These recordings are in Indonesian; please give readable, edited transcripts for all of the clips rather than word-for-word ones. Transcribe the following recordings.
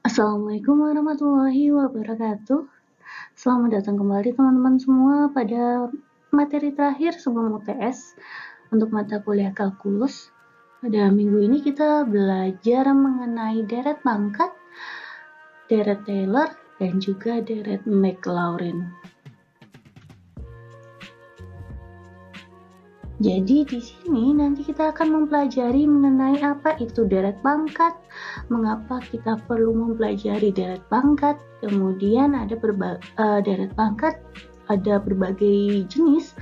Assalamualaikum warahmatullahi wabarakatuh. Selamat datang kembali teman-teman semua pada materi terakhir sebelum UTS untuk mata kuliah kalkulus. Pada minggu ini kita belajar mengenai deret pangkat, deret Taylor, dan juga deret Maclaurin. Jadi di sini nanti kita akan mempelajari mengenai apa itu deret pangkat, mengapa kita perlu mempelajari deret pangkat, kemudian ada deret pangkat ada berbagai jenis,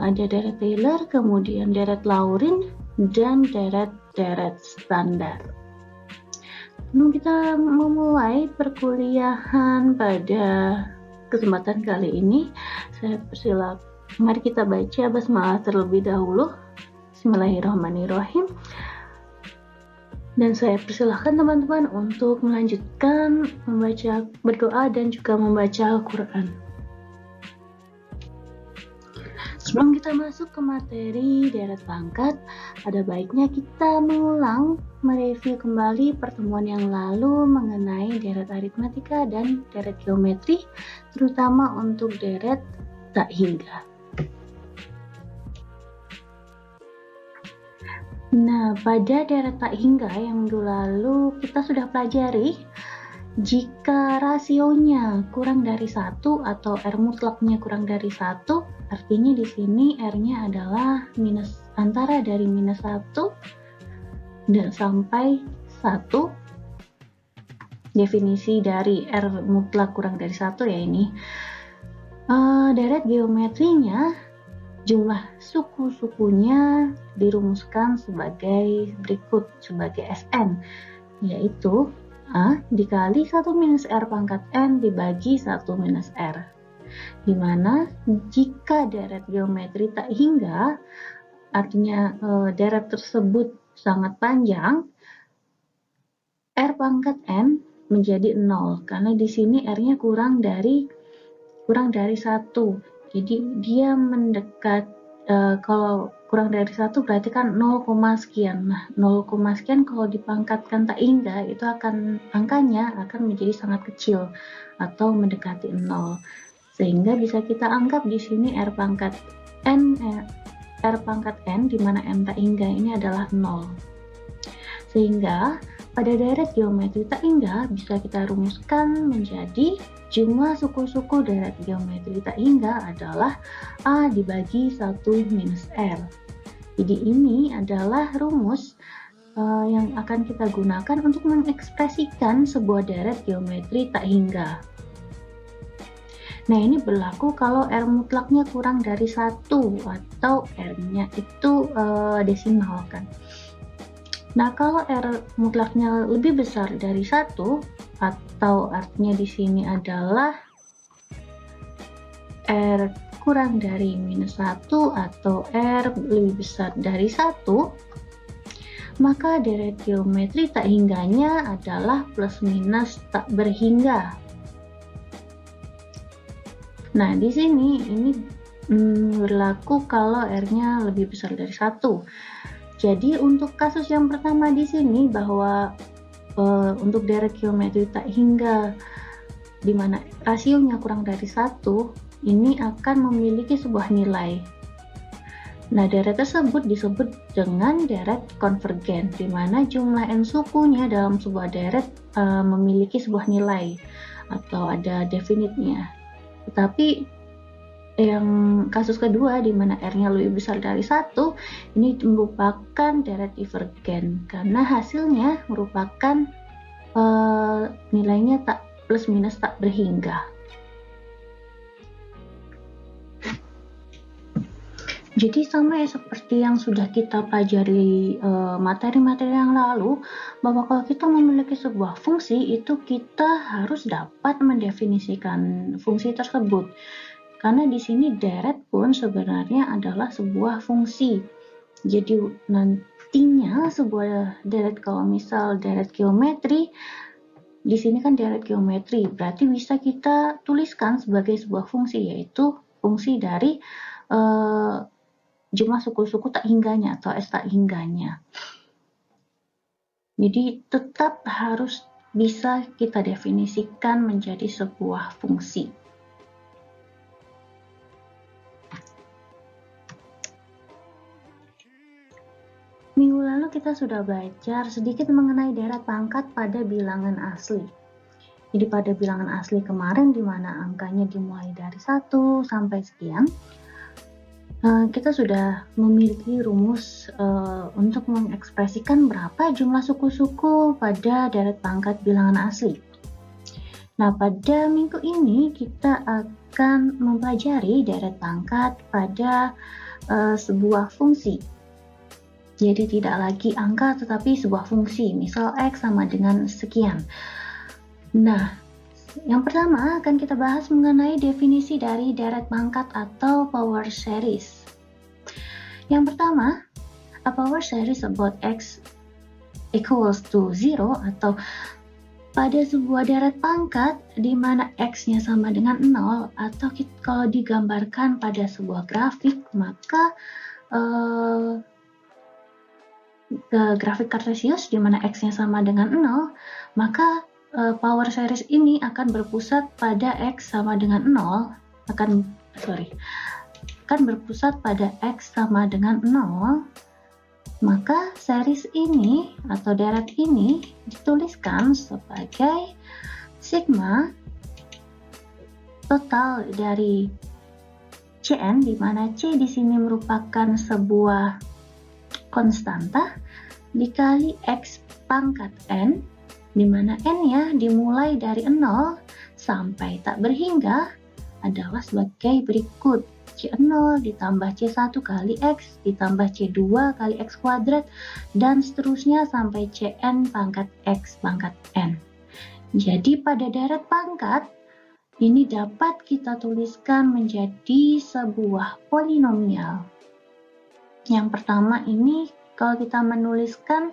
ada deret Taylor, kemudian deret Laurin, dan deret standar. Sebelum kita memulai perkuliahan pada kesempatan kali ini, saya persilakan. Mari kita baca basmalah terlebih dahulu. Bismillahirrahmanirrahim. Dan saya persilahkan teman-teman untuk melanjutkan membaca, berdoa, dan juga membaca Al-Quran. Sebelum kita masuk ke materi deret pangkat, ada baiknya kita mengulang, mereview kembali pertemuan yang lalu mengenai deret aritmatika dan deret geometri, terutama untuk deret tak hingga. Nah, pada deret tak hingga yang minggu lalu kita sudah pelajari, jika rasionya kurang dari 1 atau R mutlaknya kurang dari 1, artinya di sini R-nya adalah antara dari -1 dan sampai 1. Definisi dari R mutlak kurang dari 1 ya ini. Deret geometrinya, jumlah suku-sukunya dirumuskan sebagai berikut, sebagai Sn, yaitu A dikali 1 minus R pangkat N dibagi 1 minus R, dimana jika deret geometri tak hingga, artinya deret tersebut sangat panjang, R pangkat N menjadi 0, karena di sini R-nya kurang dari 1. Jadi dia mendekat, kalau kurang dari 1 berarti kan 0, sekian. Nah, 0, sekian kalau dipangkatkan tak hingga, itu angkanya akan menjadi sangat kecil atau mendekati 0. Sehingga bisa kita anggap di sini R pangkat N di mana N tak hingga ini adalah 0. Sehingga pada deret geometri tak hingga bisa kita rumuskan menjadi jumlah suku-suku deret geometri tak hingga adalah A dibagi 1 minus R. Jadi ini adalah rumus yang akan kita gunakan untuk mengekspresikan sebuah deret geometri tak hingga. Nah, ini berlaku kalau R mutlaknya kurang dari 1 atau R-nya itu desimal kan. Nah, kalau R mutlaknya lebih besar dari 1, atau artinya di sini adalah R kurang dari -1 atau R lebih besar dari 1, maka deret geometri tak hingganya adalah plus minus tak berhingga. Nah, di sini ini berlaku kalau R-nya lebih besar dari 1. Jadi untuk kasus yang pertama di sini bahwa untuk deret geometri tak hingga di mana rasionya kurang dari 1, ini akan memiliki sebuah nilai. Nah, deret tersebut disebut dengan deret konvergen, di mana jumlah n sukunya dalam sebuah deret memiliki sebuah nilai atau ada definitnya. Tetapi yang kasus kedua di mana R-nya lebih besar dari 1, ini merupakan deret divergen karena hasilnya merupakan nilainya tak plus minus tak berhingga. Jadi sama ya seperti yang sudah kita pelajari materi-materi yang lalu, bahwa kalau kita memiliki sebuah fungsi, itu kita harus dapat mendefinisikan fungsi tersebut. Karena di sini deret pun sebenarnya adalah sebuah fungsi. Jadi nantinya sebuah deret, kalau misal deret geometri, di sini kan deret geometri, berarti bisa kita tuliskan sebagai sebuah fungsi, yaitu fungsi dari jumlah suku-suku tak hingganya atau S tak hingganya. Jadi tetap harus bisa kita definisikan menjadi sebuah fungsi. Minggu lalu kita sudah belajar sedikit mengenai deret pangkat pada bilangan asli. Jadi pada bilangan asli kemarin di mana angkanya dimulai dari 1 sampai sekian, kita sudah memiliki rumus untuk mengekspresikan berapa jumlah suku-suku pada deret pangkat bilangan asli. Nah, pada minggu ini kita akan mempelajari deret pangkat pada sebuah fungsi. Jadi tidak lagi angka tetapi sebuah fungsi, misal X sama dengan sekian. Nah, yang pertama akan kita bahas mengenai definisi dari deret pangkat atau power series. Yang pertama, a power series about X equals to 0 atau pada sebuah deret pangkat di mana X-nya sama dengan 0 atau kalau digambarkan pada sebuah grafik maka grafik kartesius di mana X-nya sama dengan 0, maka power series ini akan berpusat pada X sama dengan 0, akan berpusat pada X sama dengan 0, maka series ini atau deret ini dituliskan sebagai sigma total dari Cn, di mana C di sini merupakan sebuah konstanta dikali X pangkat N, di mana N-nya dimulai dari 0 sampai tak berhingga adalah sebagai berikut. C0 ditambah C1 kali X ditambah C2 kali X kuadrat dan seterusnya sampai Cn pangkat X pangkat N. Jadi pada deret pangkat ini dapat kita tuliskan menjadi sebuah polinomial. Yang pertama ini kalau kita menuliskan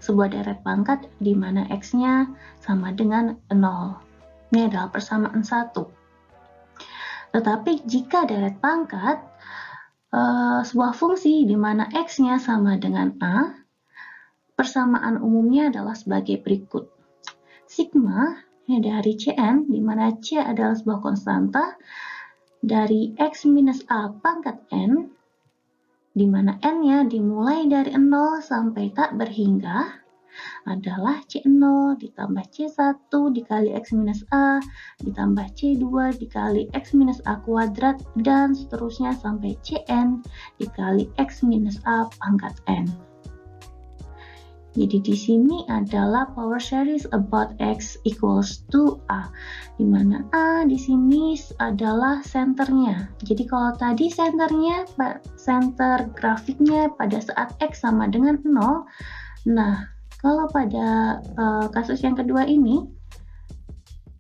sebuah deret pangkat di mana X-nya sama dengan 0. Ini adalah persamaan 1. Tetapi jika deret pangkat sebuah fungsi di mana X-nya sama dengan A, persamaan umumnya adalah sebagai berikut. Sigma dari Cn, di mana C adalah sebuah konstanta, dari X minus A pangkat N, di mana N-nya dimulai dari 0 sampai tak berhingga, adalah C0 ditambah C1 dikali X minus A ditambah C2 dikali X minus A kuadrat dan seterusnya sampai Cn dikali X minus A pangkat N. Jadi di sini adalah power series about X equals to A, di mana A di sini adalah senternya. Jadi kalau tadi senternya, center grafiknya pada saat X sama dengan 0, nah kalau pada kasus yang kedua ini,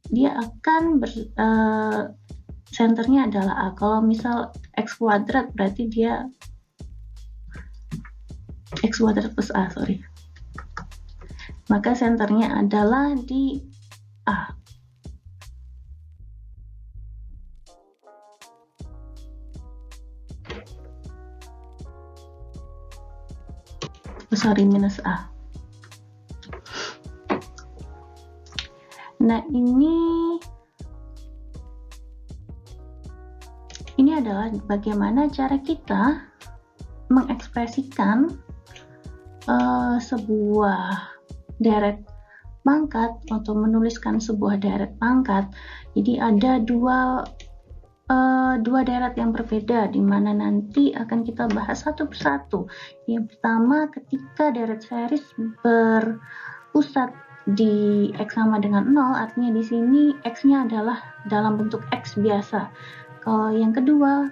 dia akan senternya adalah A. Kalau misal X kuadrat berarti dia X kuadrat plus A, maka senternya adalah di A. Minus A. Nah, ini adalah bagaimana cara kita mengekspresikan sebuah deret pangkat atau menuliskan sebuah deret pangkat. Jadi ada dua deret yang berbeda, di mana nanti akan kita bahas satu persatu. Yang pertama, ketika deret series berpusat di X sama dengan 0, artinya di sini X-nya adalah dalam bentuk X biasa. Kalau yang kedua,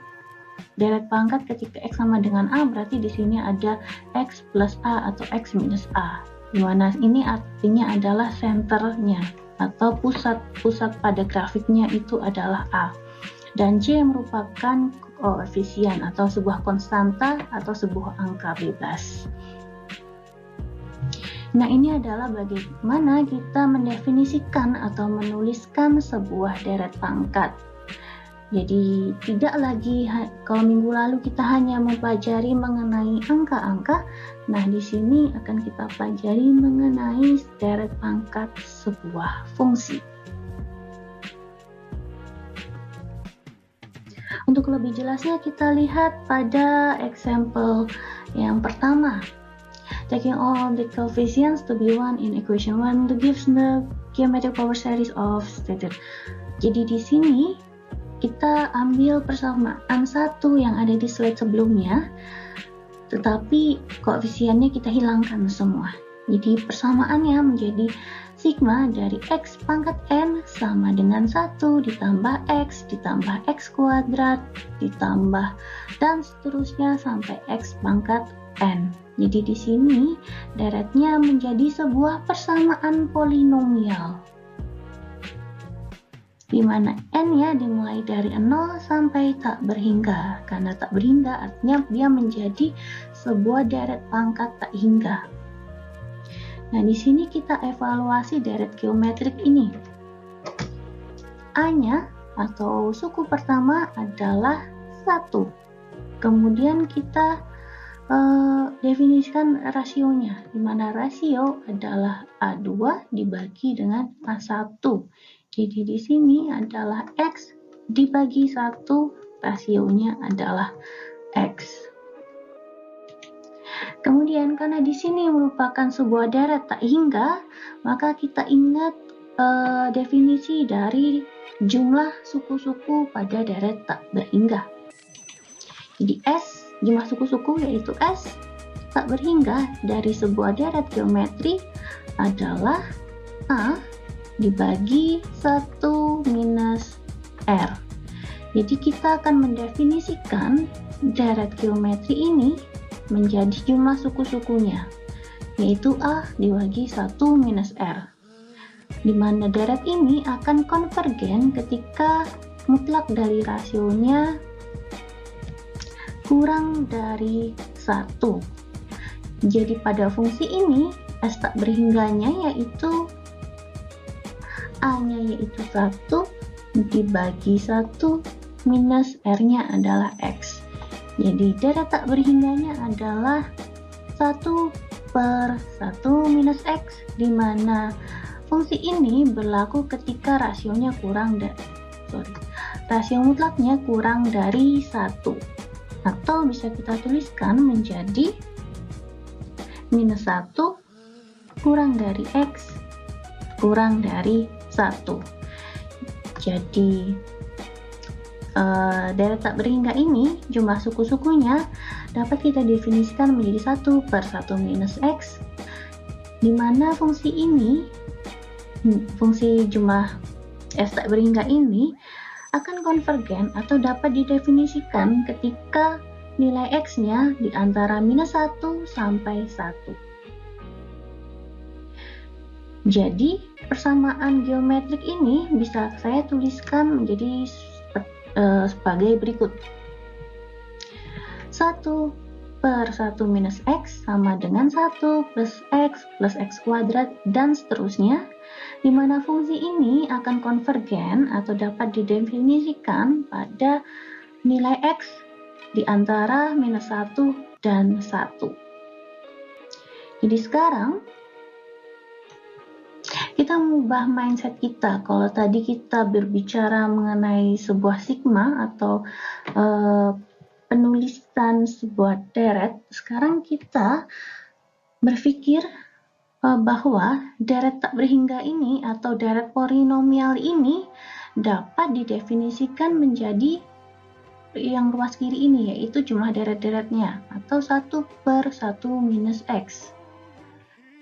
deret pangkat ketika X sama dengan A, berarti di sini ada X plus A atau X minus A. Di mana ini artinya adalah senternya atau pusat pada grafiknya itu adalah A. Dan C merupakan koefisien atau sebuah konstanta atau sebuah angka bebas. Nah, ini adalah bagaimana kita mendefinisikan atau menuliskan sebuah deret pangkat. Jadi tidak lagi kalau minggu lalu kita hanya mempelajari mengenai angka-angka, nah di sini akan kita pelajari mengenai deret pangkat sebuah fungsi. Untuk lebih jelasnya kita lihat pada example yang pertama. Taking all the coefficients to be 1 in equation 1 to gives the geometric power series of stated. Jadi di sini kita ambil persamaan satu yang ada di slide sebelumnya, tetapi koefisiennya kita hilangkan semua. Jadi persamaannya menjadi sigma dari x pangkat n sama dengan 1 ditambah x kuadrat ditambah dan seterusnya sampai x pangkat n. Jadi di sini deretnya menjadi sebuah persamaan polinomial, di mana n-nya dimulai dari 0 sampai tak berhingga. Karena tak berhingga artinya dia menjadi sebuah deret pangkat tak hingga. Nah, di sini kita evaluasi deret geometrik ini. A-nya atau suku pertama adalah 1. Kemudian kita definisikan rasionya, di mana rasio adalah A2 dibagi dengan A1. Jadi di sini adalah X dibagi 1, rasionya adalah X. Kemudian karena di sini merupakan sebuah deret tak hingga, maka kita ingat definisi dari jumlah suku-suku pada deret tak berhingga. Jadi S, jumlah suku-suku yaitu S tak berhingga dari sebuah deret geometri adalah A dibagi 1 minus R. Jadi kita akan mendefinisikan deret geometri ini menjadi jumlah suku-sukunya, yaitu A dibagi 1 minus R, di mana deret ini akan konvergen ketika mutlak dari rasionya kurang dari 1. Jadi pada fungsi ini S tak berhingganya yaitu A-nya yaitu 1 dibagi 1 minus R-nya adalah X. Jadi deret tak berhingganya adalah 1 per 1 minus X, di mana fungsi ini berlaku ketika rasionya rasio mutlaknya kurang dari 1. Atau bisa kita tuliskan menjadi minus 1 kurang dari X kurang dari 1. Jadi deret tak berhingga ini jumlah suku-sukunya dapat kita definisikan menjadi 1 per 1 minus X, di mana fungsi ini, fungsi jumlah S tak berhingga ini akan konvergen atau dapat didefinisikan ketika nilai X-nya di antara minus 1 sampai 1. Jadi, persamaan geometrik ini bisa saya tuliskan menjadi sebagai berikut. 1 per 1 minus X sama dengan 1 plus X kuadrat dan seterusnya, di mana fungsi ini akan konvergen atau dapat didefinisikan pada nilai X di antara minus 1 dan 1. Jadi sekarang kita mengubah mindset kita. Kalau tadi kita berbicara mengenai sebuah sigma atau penulisan sebuah deret, sekarang kita berpikir bahwa deret tak berhingga ini atau deret polinomial ini dapat didefinisikan menjadi yang ruas kiri ini, yaitu jumlah deret-deretnya atau 1 per 1 minus X.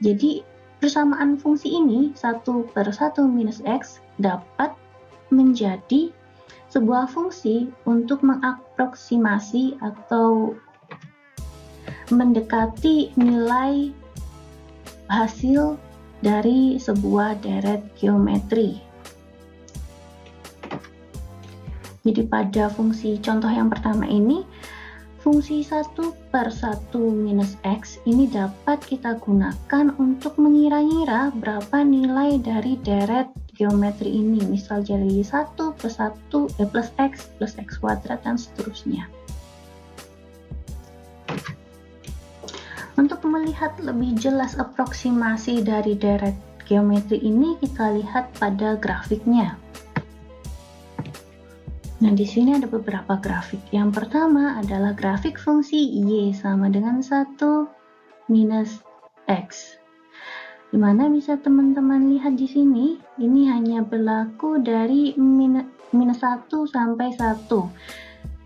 Jadi persamaan fungsi ini 1 per 1 minus X dapat menjadi sebuah fungsi untuk mengaproksimasi atau mendekati nilai hasil dari sebuah deret geometri. Jadi pada fungsi contoh yang pertama ini, fungsi 1 per 1 minus X ini dapat kita gunakan untuk mengira-ngira berapa nilai dari deret geometri ini. Misal jadi 1 plus 1, plus X kuadrat, dan seterusnya. Untuk melihat lebih jelas aproksimasi dari deret geometri ini, kita lihat pada grafiknya. Nah, di sini ada beberapa grafik. Yang pertama adalah grafik fungsi Y sama dengan 1 minus X. Dimana bisa teman-teman lihat di sini, ini hanya berlaku dari minus 1 sampai 1.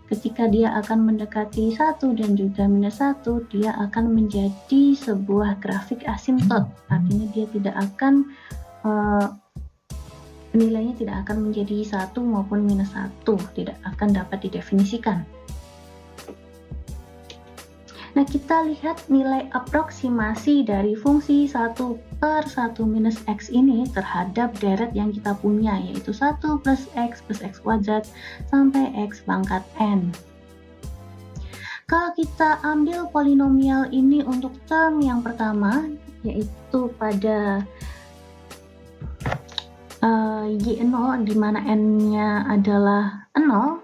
Ketika dia akan mendekati 1 dan juga minus 1, dia akan menjadi sebuah grafik asimtot. Artinya dia tidak akan nilainya tidak akan menjadi 1 maupun minus 1, tidak akan dapat didefinisikan. Nah, kita lihat nilai aproksimasi dari fungsi 1 per 1 minus X ini terhadap deret yang kita punya, yaitu 1 plus X kuadrat sampai X pangkat N. Kalau kita ambil polinomial ini untuk term yang pertama, yaitu pada Y0 di mana N-nya adalah 0,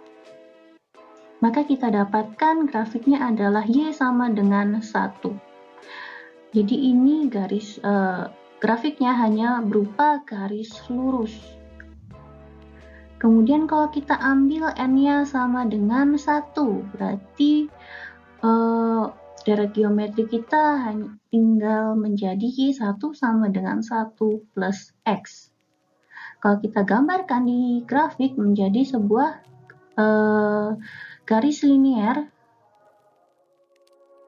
maka kita dapatkan grafiknya adalah Y sama dengan 1. Jadi ini grafiknya hanya berupa garis lurus. Kemudian kalau kita ambil N-nya sama dengan 1, berarti deret geometri kita hanya tinggal menjadi Y1 sama dengan 1 plus X. Kalau kita gambarkan di grafik menjadi sebuah garis linier,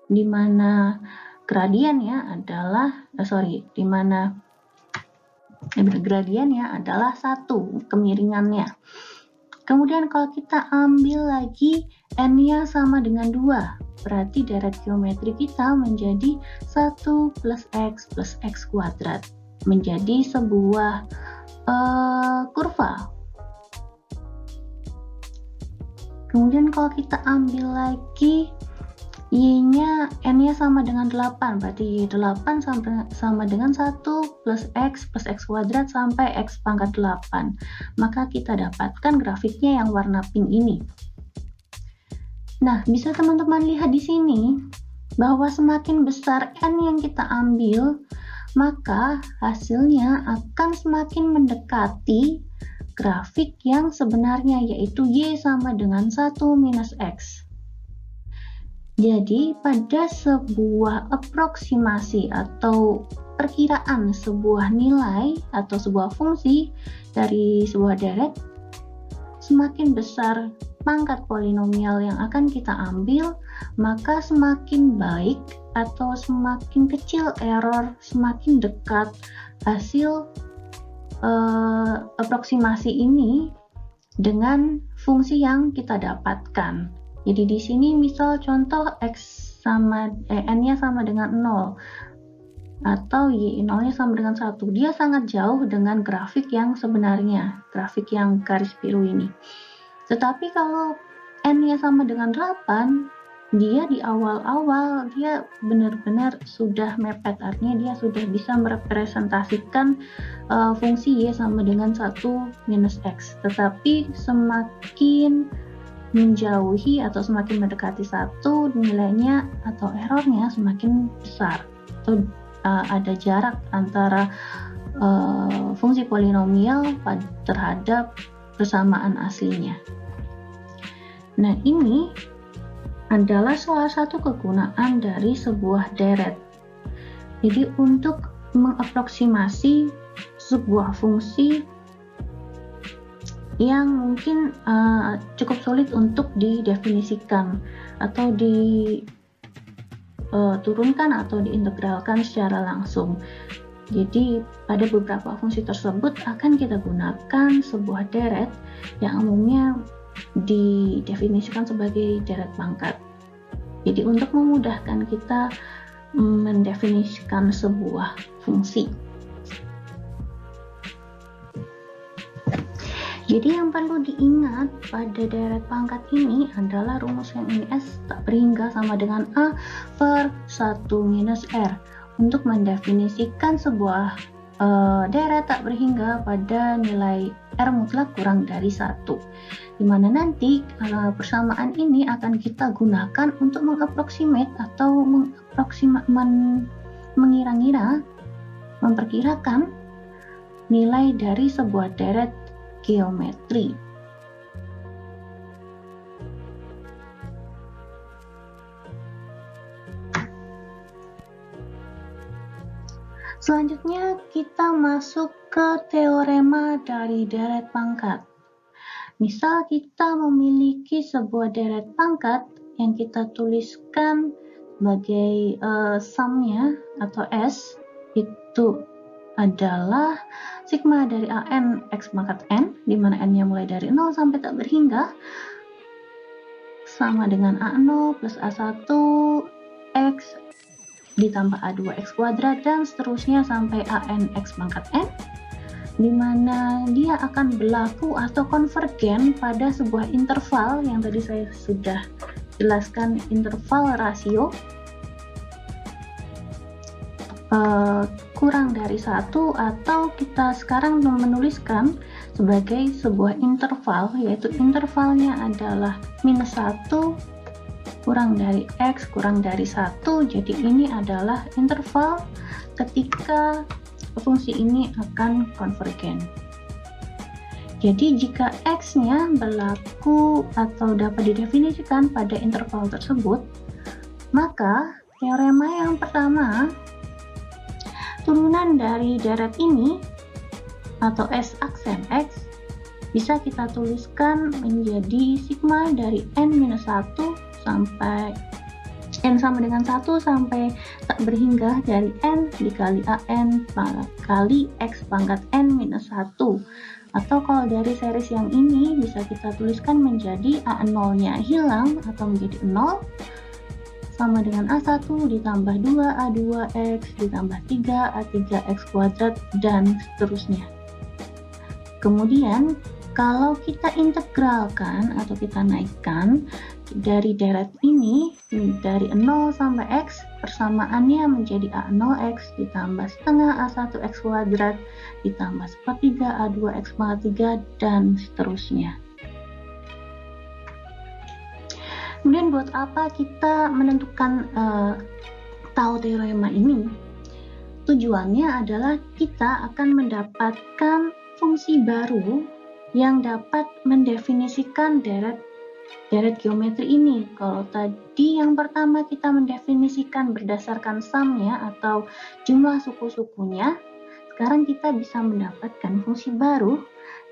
di mana gradiennya adalah gradiennya adalah 1, kemiringannya. Kemudian kalau kita ambil lagi N-nya sama dengan 2, berarti deret geometri kita menjadi 1 plus X kuadrat, menjadi sebuah kurva. Kemudian kalau kita ambil lagi Y-nya, N-nya sama dengan 8, berarti Y8 sama dengan 1 plus X kuadrat sampai X pangkat 8. Maka kita dapatkan grafiknya yang warna pink ini. Nah, bisa teman-teman lihat di sini bahwa semakin besar N yang kita ambil, maka hasilnya akan semakin mendekati grafik yang sebenarnya, yaitu Y sama dengan 1 minus X. Jadi pada sebuah aproksimasi atau perkiraan sebuah nilai atau sebuah fungsi dari sebuah deret, semakin besar pangkat polinomial yang akan kita ambil, maka semakin baik atau semakin kecil error, semakin dekat hasil aproksimasi ini dengan fungsi yang kita dapatkan. Jadi di sini misal contoh N-nya sama dengan 0 atau Y0-nya sama dengan 1. Dia sangat jauh dengan grafik yang sebenarnya, grafik yang garis biru ini. Tetapi kalau N-nya sama dengan 8, dia di awal-awal dia benar-benar sudah mepet, artinya dia sudah bisa merepresentasikan fungsi Y sama dengan 1 minus X. Tetapi semakin menjauhi atau semakin mendekati 1, nilainya atau errornya semakin besar, atau ada jarak antara fungsi polinomial terhadap persamaan aslinya. Nah, ini adalah salah satu kegunaan dari sebuah deret. Jadi untuk mengaproksimasi sebuah fungsi yang mungkin cukup sulit untuk didefinisikan atau diturunkan atau diintegralkan secara langsung. Jadi pada beberapa fungsi tersebut akan kita gunakan sebuah deret yang umumnya didefinisikan sebagai deret pangkat. Jadi untuk memudahkan kita mendefinisikan sebuah fungsi. Jadi yang perlu diingat pada deret pangkat ini adalah rumus yang ini S tak berhingga sama dengan A per 1 minus R. Untuk mendefinisikan sebuah deret tak berhingga pada nilai R mutlak kurang dari 1. Dimana nanti persamaan ini akan kita gunakan untuk mengapproximate atau mengira-ngira, memperkirakan nilai dari sebuah deret geometri. Selanjutnya kita masuk ke teorema dari deret pangkat. Misal kita memiliki sebuah deret pangkat yang kita tuliskan sebagai sumnya atau S, itu adalah sigma dari AN X pangkat N, di mana N-nya mulai dari 0 sampai tak berhingga, sama dengan A0 plus A1 X ditambah A2 X kuadrat dan seterusnya sampai AN X pangkat N, di mana dia akan berlaku atau konvergen pada sebuah interval yang tadi saya sudah jelaskan, interval rasio kurang dari 1, atau kita sekarang menuliskan sebagai sebuah interval, yaitu intervalnya adalah minus 1 kurang dari X kurang dari 1. Jadi ini adalah interval ketika fungsi ini akan konvergen. Jadi jika X-nya berlaku atau dapat didefinisikan pada interval tersebut, maka teorema yang pertama, turunan dari deret ini atau S aksen X bisa kita tuliskan menjadi sigma dari N-1 sampai N sama dengan 1 sampai tak berhingga dari N dikali AN kali X pangkat N-1. Atau kalau dari series yang ini bisa kita tuliskan menjadi A0-nya hilang atau menjadi 0 sama dengan A1 ditambah 2 A2X ditambah 3 A3X kuadrat dan seterusnya. Kemudian kalau kita integralkan atau kita naikkan dari deret ini dari 0 sampai X, persamaannya menjadi A0X ditambah setengah A1X kuadrat ditambah sepertiga A2X pangkat 3 dan seterusnya. Kemudian buat apa kita menentukan tau teorema ini? Tujuannya adalah kita akan mendapatkan fungsi baru yang dapat mendefinisikan deret geometri ini. Kalau tadi yang pertama kita mendefinisikan berdasarkan sumnya atau jumlah suku-sukunya, sekarang kita bisa mendapatkan fungsi baru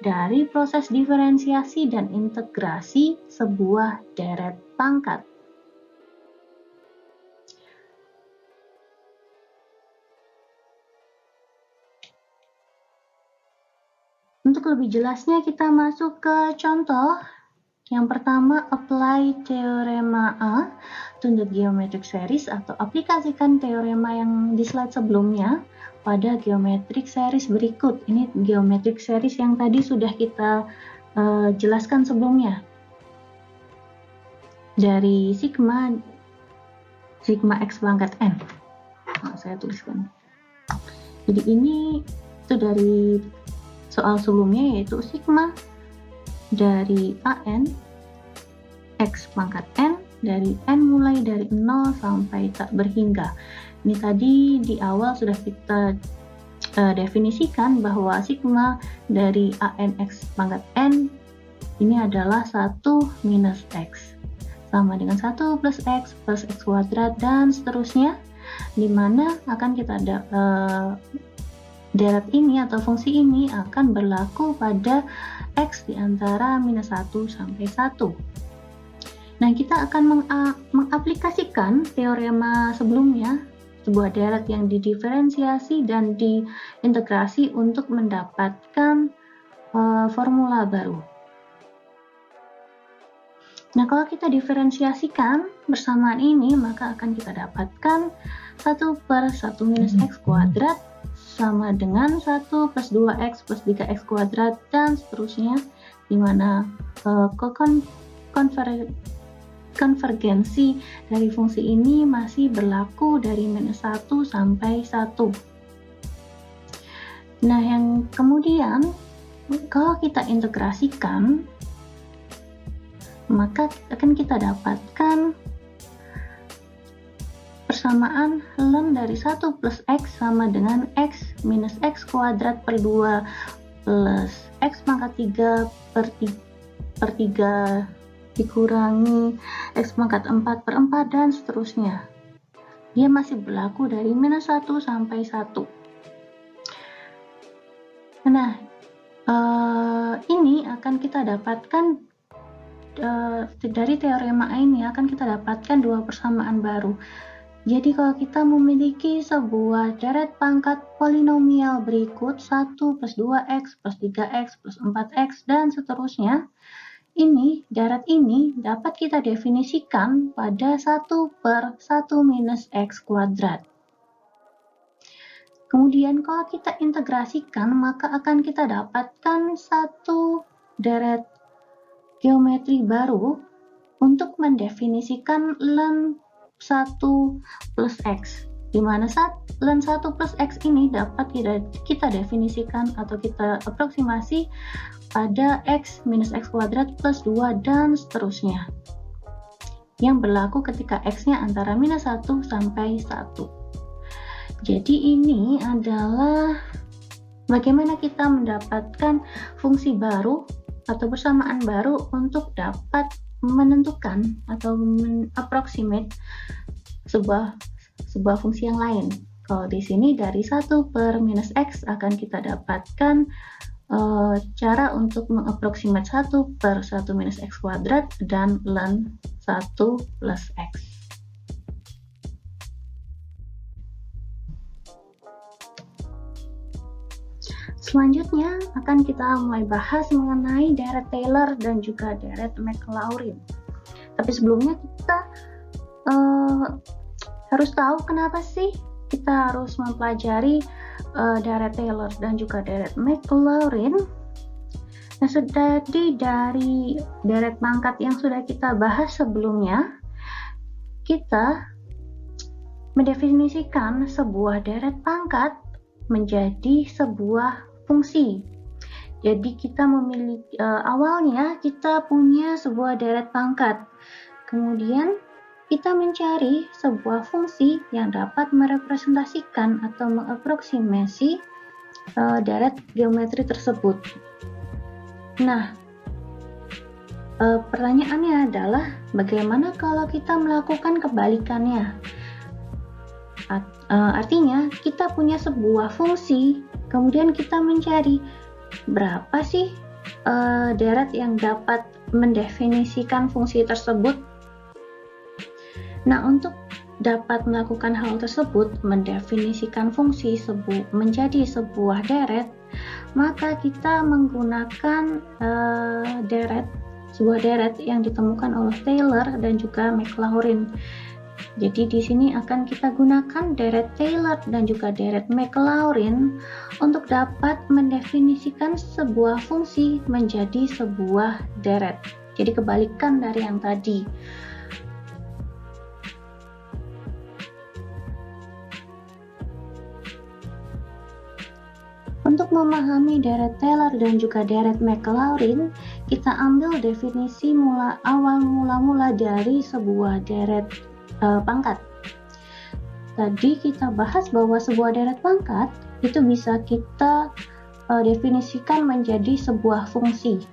dari proses diferensiasi dan integrasi sebuah deret pangkat. Untuk lebih jelasnya kita masuk ke contoh. Yang pertama, apply teorema A to the geometric series atau aplikasikan teorema yang di slide sebelumnya pada geometric series berikut. Ini geometric series yang tadi sudah kita jelaskan sebelumnya. Dari sigma X pangkat N. Nah, saya tuliskan. Jadi ini itu dari soal sebelumnya, yaitu sigma dari AN X pangkat N dari N mulai dari 0 sampai tak berhingga. Ini tadi di awal sudah kita definisikan bahwa sigma dari AN X pangkat N ini adalah 1 minus X sama dengan 1 plus X kuadrat dan seterusnya, di mana akan kita deret ini atau fungsi ini akan berlaku pada X di antara minus 1 sampai 1. Nah, kita akan mengaplikasikan teorema sebelumnya, sebuah deret yang didiferensiasi dan diintegrasi untuk mendapatkan formula baru. Nah, kalau kita diferensiasikan bersamaan ini, maka akan kita dapatkan 1 per 1 minus X kuadrat sama dengan 1 plus 2X plus 3X kuadrat dan seterusnya, di mana konvergensi dari fungsi ini masih berlaku dari minus 1 sampai 1. Nah, yang kemudian Kalau kita integrasikan, maka akan kita dapatkan persamaan ln dari 1 plus x sama dengan x minus x kuadrat per 2 plus x pangkat 3 per 3 dikurangi x pangkat 4 per 4 dan seterusnya. Dia masih berlaku dari minus 1 sampai 1. Nah, ini akan kita dapatkan dari teorema ini akan kita dapatkan dua persamaan baru. Jadi kalau kita memiliki sebuah deret pangkat polinomial berikut 1 plus 2x plus 3x plus 4x dan seterusnya, deret ini dapat kita definisikan pada 1 per 1 minus x kuadrat. Kemudian kalau kita integrasikan, maka akan kita dapatkan satu deret geometri baru untuk mendefinisikan ln 1 plus x, di mana ln 1 plus x ini dapat kita definisikan atau kita aproksimasi pada x minus x kuadrat plus 2 dan seterusnya, yang berlaku ketika x-nya antara minus 1 sampai 1. Jadi ini adalah bagaimana kita mendapatkan fungsi baru atau persamaan baru untuk dapat menentukan atau approximate sebuah fungsi yang lain. Kalau di sini dari 1 per minus x akan kita dapatkan cara untuk mengaproksimate 1 per 1 minus x kuadrat dan ln 1 plus x. Selanjutnya akan kita mulai bahas mengenai deret Taylor dan juga deret Maclaurin. Tapi sebelumnya kita harus tahu kenapa sih kita harus mempelajari deret Taylor dan juga deret Maclaurin. Nah, dari deret pangkat yang sudah kita bahas sebelumnya, kita mendefinisikan sebuah deret pangkat menjadi sebuah fungsi. Jadi kita memiliki awalnya kita punya sebuah deret pangkat. Kemudian kita mencari sebuah fungsi yang dapat merepresentasikan atau mengaproksimasi deret geometri tersebut. Nah, pertanyaannya adalah bagaimana kalau kita melakukan kebalikannya? Artinya kita punya sebuah fungsi, kemudian kita mencari berapa sih deret yang dapat mendefinisikan fungsi tersebut. Nah, untuk dapat melakukan hal tersebut, mendefinisikan fungsi menjadi sebuah deret, maka kita menggunakan sebuah deret yang ditemukan oleh Taylor dan juga Maclaurin. Jadi di sini akan kita gunakan deret Taylor dan juga deret Maclaurin untuk dapat mendefinisikan sebuah fungsi menjadi sebuah deret. Jadi kebalikan dari yang tadi. Untuk memahami deret Taylor dan juga deret Maclaurin, kita ambil definisi awal mula dari sebuah deret pangkat. Tadi kita bahas bahwa sebuah deret pangkat itu bisa kita definisikan menjadi sebuah fungsi.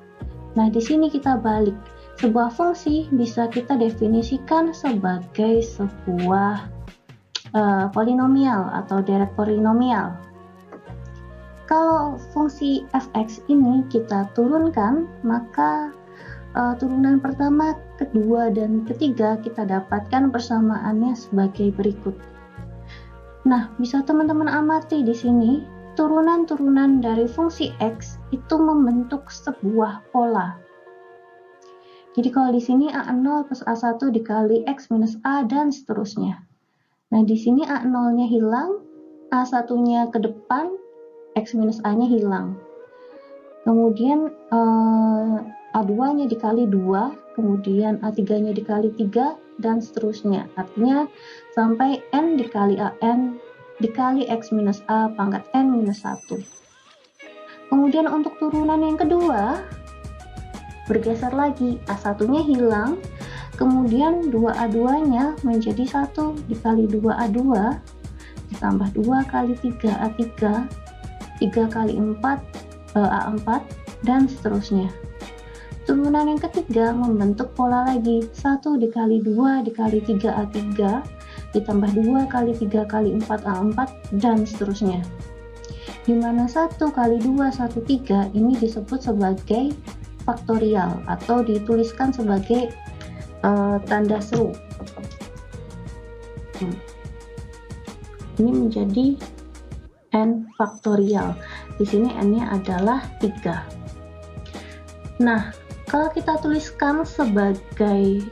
Nah, di sini kita balik. Sebuah fungsi bisa kita definisikan sebagai sebuah polinomial atau deret polinomial. Kalau fungsi fx ini kita turunkan, maka turunan pertama, kedua, dan ketiga kita dapatkan persamaannya sebagai berikut. Nah, bisa teman-teman amati di sini, turunan-turunan dari fungsi x itu membentuk sebuah pola. Jadi kalau di sini A0 plus A1 dikali x minus A dan seterusnya. Nah, di sini A0-nya hilang, A1-nya ke depan, x minus A-nya hilang. Kemudian A2-nya dikali 2, kemudian A3-nya dikali 3, dan seterusnya. Artinya sampai N dikali AN dikali X minus A pangkat N minus 1. Kemudian untuk turunan yang kedua, bergeser lagi, A1-nya hilang, kemudian 2A2-nya menjadi 1 dikali 2A2, ditambah 2 kali 3A3, 3 kali 4 A4, dan seterusnya. Turunan yang ketiga membentuk pola lagi, 1 dikali 2 dikali 3A3, ditambah 2 kali 3 kali 4 A4, dan seterusnya. Dimana 1 kali 2, 1, 3 ini disebut sebagai faktorial atau dituliskan sebagai tanda seru. Ini menjadi n faktorial. Di sini n-nya adalah 3. Nah, kalau kita tuliskan sebagai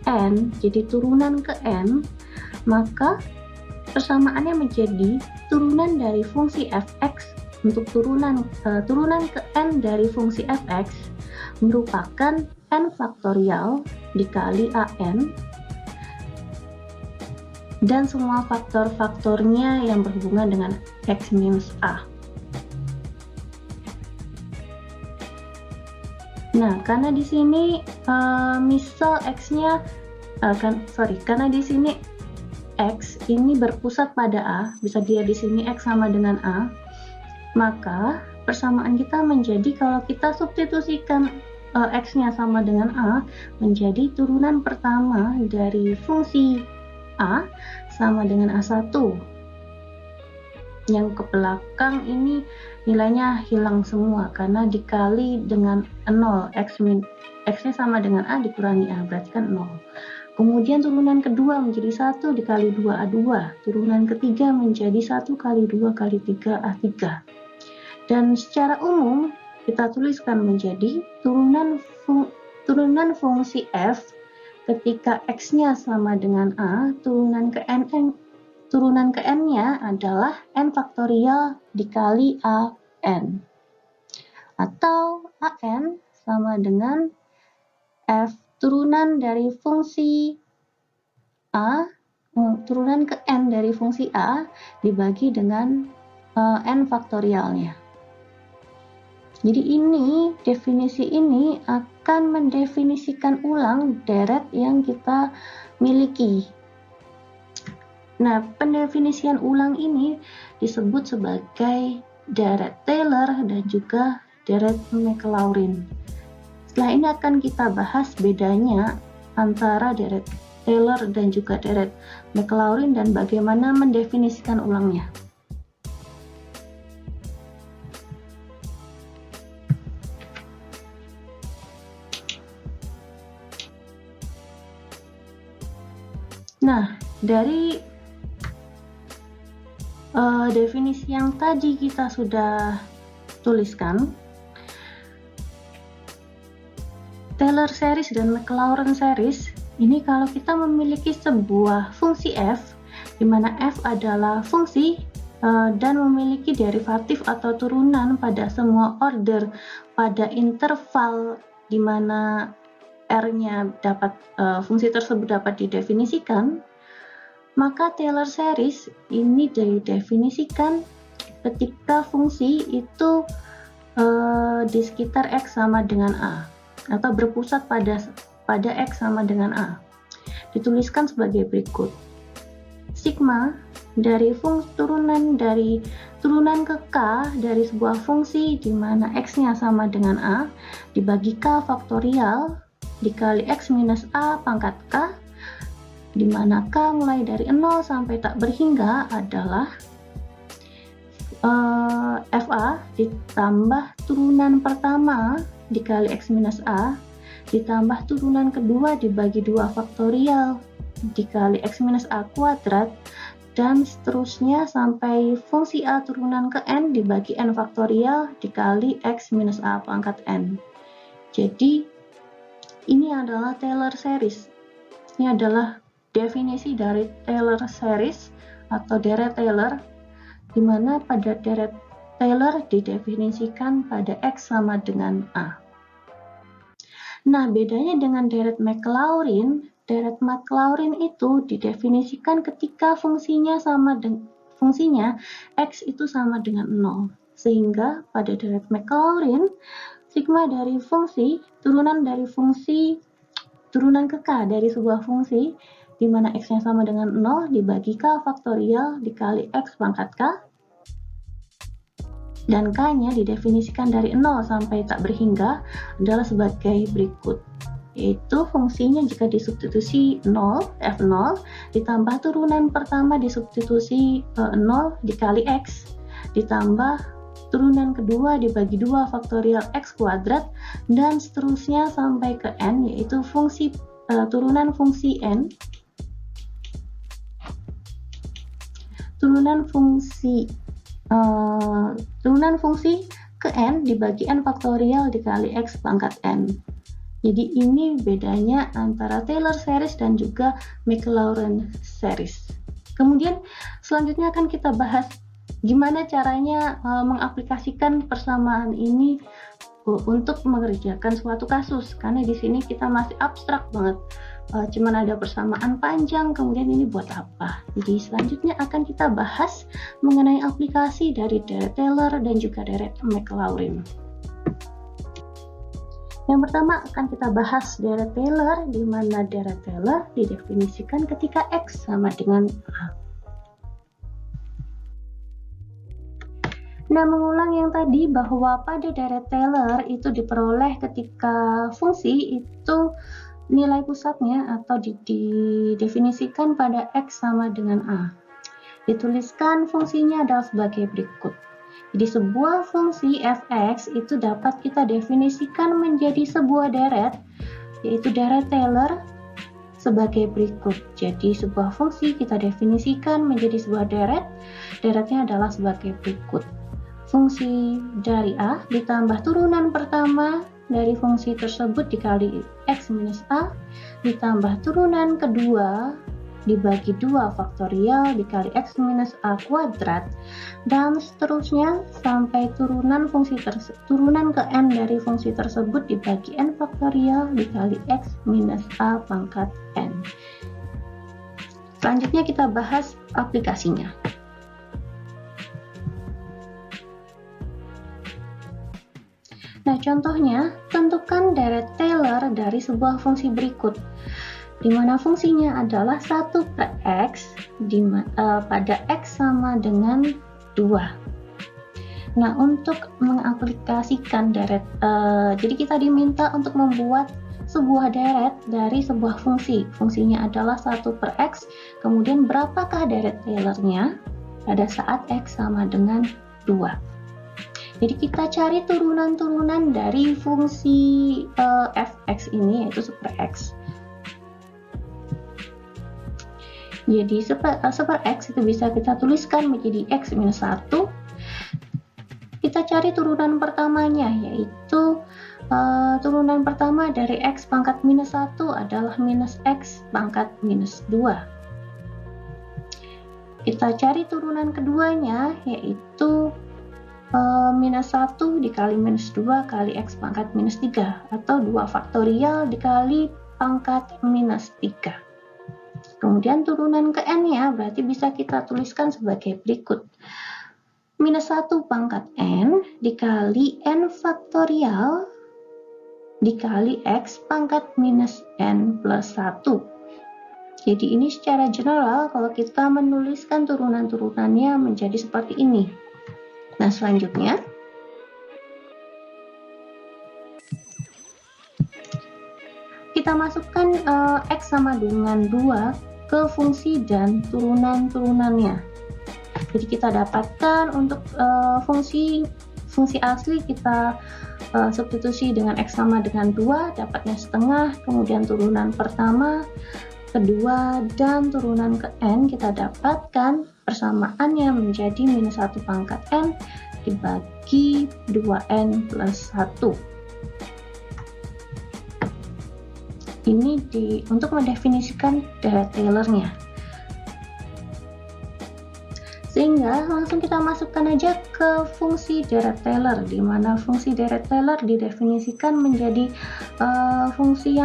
n, jadi turunan ke n, maka persamaannya menjadi turunan dari fungsi f(x) untuk turunan ke n dari fungsi f(x) merupakan n faktorial dikali an dan semua faktor-faktornya yang berhubungan dengan x minus a. Nah, karena di sini misal x-nya karena di sini x ini berpusat pada a, bisa dilihat di sini x sama dengan a, maka persamaan kita menjadi kalau kita substitusikan x-nya sama dengan a, menjadi turunan pertama dari fungsi a sama dengan a1. Yang ke belakang ini nilainya hilang semua karena dikali dengan 0, x-nya sama dengan a dikurangi a, berarti kan 0. Kemudian turunan kedua menjadi 1 dikali 2A2. Turunan ketiga menjadi 1 kali 2 kali 3A3. Dan secara umum kita tuliskan menjadi turunan fungsi f ketika x-nya sama dengan a, turunan ke n-nya adalah n faktorial dikali an. Atau an sama dengan f turunan dari fungsi a, turunan ke n dari fungsi a dibagi dengan n faktorialnya. Jadi definisi ini akan mendefinisikan ulang deret yang kita miliki. Nah, pendefinisian ulang ini disebut sebagai deret Taylor dan juga deret Maclaurin. Setelah ini akan kita bahas bedanya antara deret Taylor dan juga deret Maclaurin dan bagaimana mendefinisikan ulangnya. Nah, dari definisi yang tadi kita sudah tuliskan, Taylor series dan Maclaurin series, ini kalau kita memiliki sebuah fungsi f, di mana f adalah fungsi dan memiliki derivatif atau turunan pada semua order pada interval di mana r-nya fungsi tersebut dapat didefinisikan, maka Taylor series ini didefinisikan ketika fungsi itu di sekitar x sama dengan a atau berpusat pada x sama dengan a. Dituliskan sebagai berikut. Sigma dari turunan ke k dari sebuah fungsi di mana x-nya sama dengan a dibagi k faktorial dikali x minus a pangkat k, di mana k mulai dari 0 sampai tak berhingga adalah fa ditambah turunan pertama dikali x minus a ditambah turunan kedua dibagi 2 faktorial dikali x minus a kuadrat, dan seterusnya sampai fungsi a turunan ke n dibagi n faktorial dikali x minus a pangkat n. Jadi ini adalah Taylor series. Ini adalah definisi dari Taylor series atau deret Taylor, di mana pada deret Taylor didefinisikan pada x sama dengan a. Nah, bedanya dengan deret Maclaurin itu didefinisikan ketika fungsinya x itu sama dengan 0. Sehingga pada deret Maclaurin, sigma dari fungsi, turunan ke K dari sebuah fungsi, di mana X-nya sama dengan 0 dibagi K faktorial dikali X pangkat K, dan K-nya didefinisikan dari 0 sampai tak berhingga adalah sebagai berikut, yaitu fungsinya jika disubstitusi 0, F0, ditambah turunan pertama disubstitusi 0 dikali X, ditambah turunan kedua dibagi 2 faktorial X kuadrat, dan seterusnya sampai ke N, yaitu turunan fungsi N, turunan fungsi ke N dibagi N faktorial dikali X pangkat N. Jadi ini bedanya antara Taylor series dan juga Maclaurin series. Kemudian selanjutnya akan kita bahas gimana caranya mengaplikasikan persamaan ini untuk mengerjakan suatu kasus, karena di sini kita masih abstrak banget, cuman ada persamaan panjang, kemudian ini buat apa. Jadi selanjutnya akan kita bahas mengenai aplikasi dari deret Taylor dan juga deret Maclaurin. Yang pertama akan kita bahas deret Taylor, di mana deret Taylor didefinisikan ketika X sama dengan A. Nah, mengulang yang tadi bahwa pada deret Taylor itu diperoleh ketika fungsi itu nilai pusatnya atau didefinisikan pada X sama dengan A. Dituliskan fungsinya adalah sebagai berikut. Jadi sebuah fungsi fx itu dapat kita definisikan menjadi sebuah deret, yaitu deret Taylor sebagai berikut. Jadi sebuah fungsi kita definisikan menjadi sebuah deret, deretnya adalah sebagai berikut. Fungsi dari A ditambah turunan pertama dari fungsi tersebut dikali X minus A, ditambah turunan kedua dibagi 2 faktorial dikali X minus A kuadrat, dan seterusnya sampai turunan ke N dari fungsi tersebut dibagi N faktorial dikali X minus A pangkat N. Selanjutnya kita bahas aplikasinya. Nah, contohnya, tentukan deret Taylor dari sebuah fungsi berikut, di mana fungsinya adalah 1 per X pada X sama dengan 2. Nah, untuk mengaplikasikan deret, jadi kita diminta untuk membuat sebuah deret dari sebuah fungsi. Fungsinya adalah 1 per X, kemudian berapakah deret Taylornya pada saat X sama dengan 2. Jadi kita cari turunan-turunan dari fungsi fx ini, yaitu super x. Jadi super x itu bisa kita tuliskan menjadi x minus 1. Kita cari turunan pertamanya, yaitu turunan pertama dari x pangkat minus 1 adalah minus x pangkat minus 2. Kita cari turunan keduanya, yaitu minus 1 dikali minus 2 kali X pangkat minus 3, atau 2 faktorial dikali pangkat minus 3. Kemudian turunan ke N ya, berarti bisa kita tuliskan sebagai berikut. Minus 1 pangkat N dikali N faktorial dikali X pangkat minus N plus 1. Jadi ini secara general kalau kita menuliskan turunan-turunannya menjadi seperti ini. Nah, selanjutnya kita masukkan X sama dengan 2 ke fungsi dan turunan-turunannya. Jadi kita dapatkan untuk fungsi asli kita substitusi dengan X sama dengan 2, dapatnya setengah, kemudian turunan pertama, kedua, dan turunan ke N kita dapatkan persamaannya menjadi minus 1 pangkat N dibagi 2N plus 1. Ini untuk mendefinisikan deret Taylornya. Sehingga langsung kita masukkan aja ke fungsi deret Taylor, di mana fungsi deret Taylor didefinisikan menjadi fungsi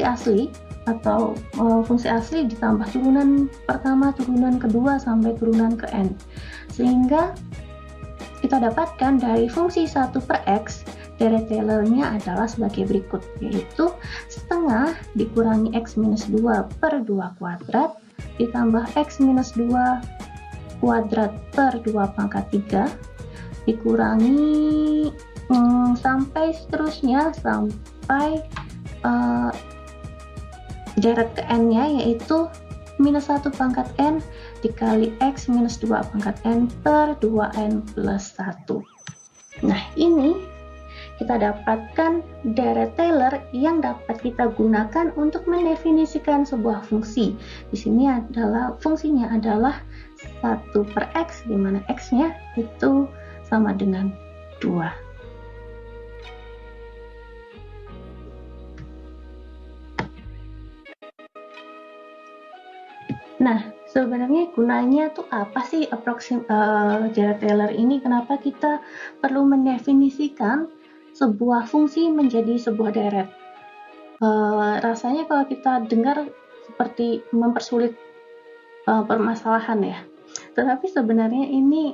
asli, atau fungsi asli ditambah turunan pertama, turunan kedua, sampai turunan ke N. Sehingga kita dapatkan dari fungsi 1 per X, deret Taylor-nya adalah sebagai berikut, yaitu setengah dikurangi X minus 2 per 2 kuadrat ditambah X minus 2 kuadrat per 2 pangkat 3 dikurangi sampai seterusnya sampai deret ke n-nya, yaitu minus 1 pangkat n dikali X minus 2 pangkat n per 2n plus 1. Nah, ini kita dapatkan deret Taylor yang dapat kita gunakan untuk mendefinisikan sebuah fungsi. Di sini adalah fungsinya adalah 1 per X, di mana X-nya itu sama dengan 2. Nah, sebenarnya gunanya tuh apa sih deret Taylor ini? Kenapa kita perlu mendefinisikan sebuah fungsi menjadi sebuah deret? Rasanya kalau kita dengar seperti mempersulit permasalahan ya. Tetapi sebenarnya ini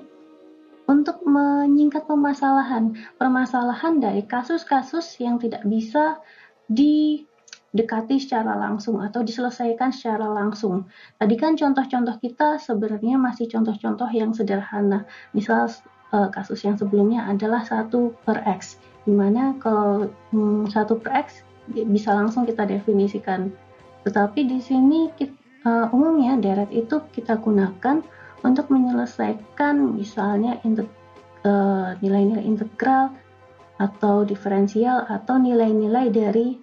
untuk menyingkat permasalahan dari kasus-kasus yang tidak bisa didekati secara langsung atau diselesaikan secara langsung. Tadi kan contoh-contoh kita sebenarnya masih contoh-contoh yang sederhana. Misal kasus yang sebelumnya adalah 1 per X, dimana kalau 1 per X bisa langsung kita definisikan. Tetapi di sini umumnya deret itu kita gunakan untuk menyelesaikan misalnya nilai-nilai integral atau diferensial atau nilai-nilai dari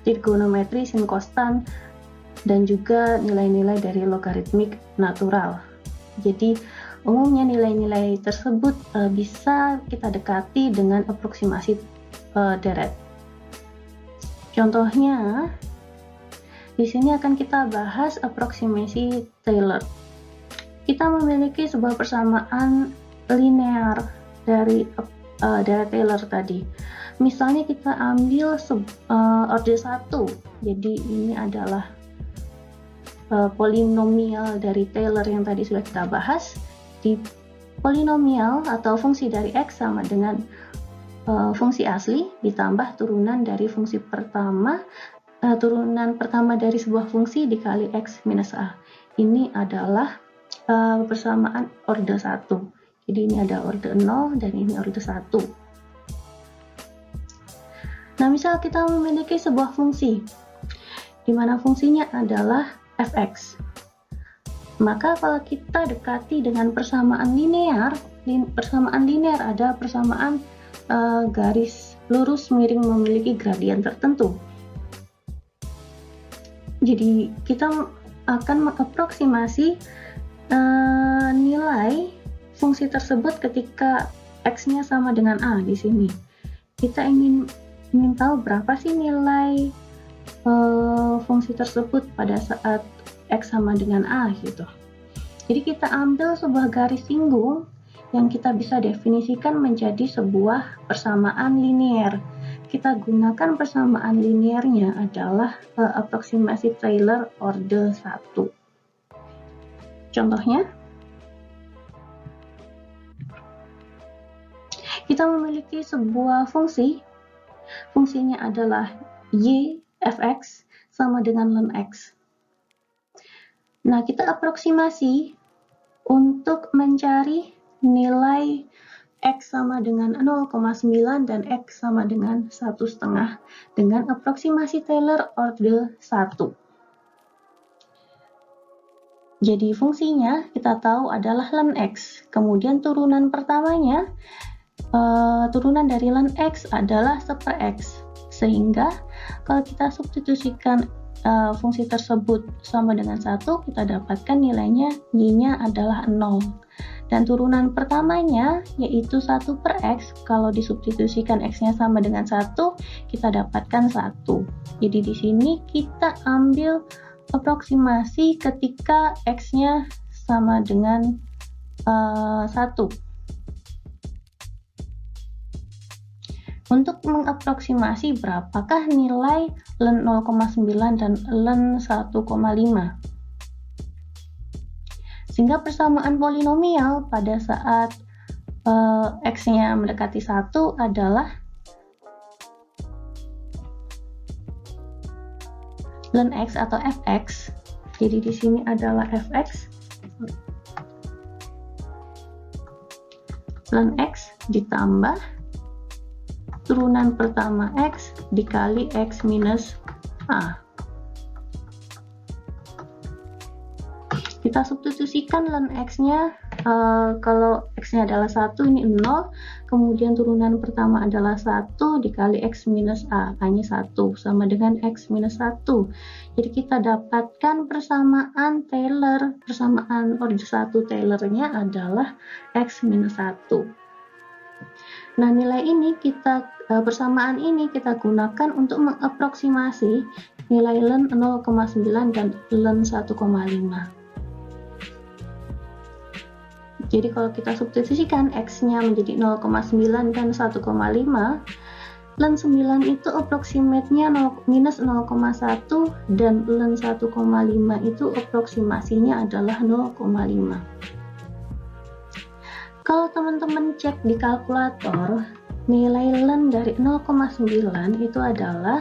trigonometri sin konstan dan juga nilai-nilai dari logaritmik natural. Jadi umumnya nilai-nilai tersebut bisa kita dekati dengan aproksimasi deret. Contohnya di sini akan kita bahas aproksimasi Taylor. Kita memiliki sebuah persamaan linear dari deret Taylor tadi. Misalnya kita ambil order 1. Jadi ini adalah polinomial dari Taylor yang tadi sudah kita bahas. Di polinomial atau fungsi dari X sama dengan fungsi asli ditambah turunan dari fungsi pertama, turunan pertama dari sebuah fungsi dikali X minus A. Ini adalah persamaan order 1. Jadi ini ada order 0 dan ini order 1. Nah, misal kita memiliki sebuah fungsi di mana fungsinya adalah fx. Maka kalau kita dekati dengan persamaan linear ada persamaan garis lurus miring memiliki gradien tertentu. Jadi kita akan mengaproksimasi nilai fungsi tersebut ketika x-nya sama dengan a. Di sini kita ingin tahu berapa sih nilai fungsi tersebut pada saat x sama dengan a gitu. Jadi kita ambil sebuah garis singgung yang kita bisa definisikan menjadi sebuah persamaan linear. Kita gunakan persamaan linearnya adalah aproksimasi Taylor order 1. Contohnya, kita memiliki sebuah fungsinya adalah y fx sama dengan ln x. Nah, kita aproksimasi untuk mencari nilai x sama dengan 0,9 dan x sama dengan 1,5 dengan aproksimasi Taylor order 1. Jadi fungsinya kita tahu adalah ln x. Kemudian turunan pertamanya, turunan dari ln x adalah 1 per x. Sehingga kalau kita substitusikan fungsi tersebut sama dengan 1, kita dapatkan nilainya y-nya adalah 0. Dan turunan pertamanya yaitu 1 per x, kalau disubstitusikan x-nya sama dengan 1, kita dapatkan 1. Jadi di sini kita ambil aproksimasi ketika x-nya sama dengan 1. Untuk mengaproksimasi berapakah nilai ln 0,9 dan ln 1,5. Sehingga persamaan polinomial pada saat x-nya mendekati 1 adalah ln x atau fx. Jadi di sini adalah fx ln x ditambah turunan pertama x dikali x minus a. Kita substitusikan ln x-nya, kalau x-nya adalah 1, ini 0, kemudian turunan pertama adalah 1 dikali x minus a, hanya 1, sama dengan x minus 1. Jadi kita dapatkan persamaan Taylor, persamaan order 1 Taylornya adalah x minus 1. Nah, nilai ini persamaan ini kita gunakan untuk mengaproksimasi nilai ln 0,9 dan ln 1,5. Jadi kalau kita substitusikan x-nya menjadi 0,9 dan 1,5, ln 9 itu approximate-nya minus 0,1 dan ln 1,5 itu aproksimasinya adalah 0,5. Kalau teman-teman cek di kalkulator, nilai ln dari 0,9 itu adalah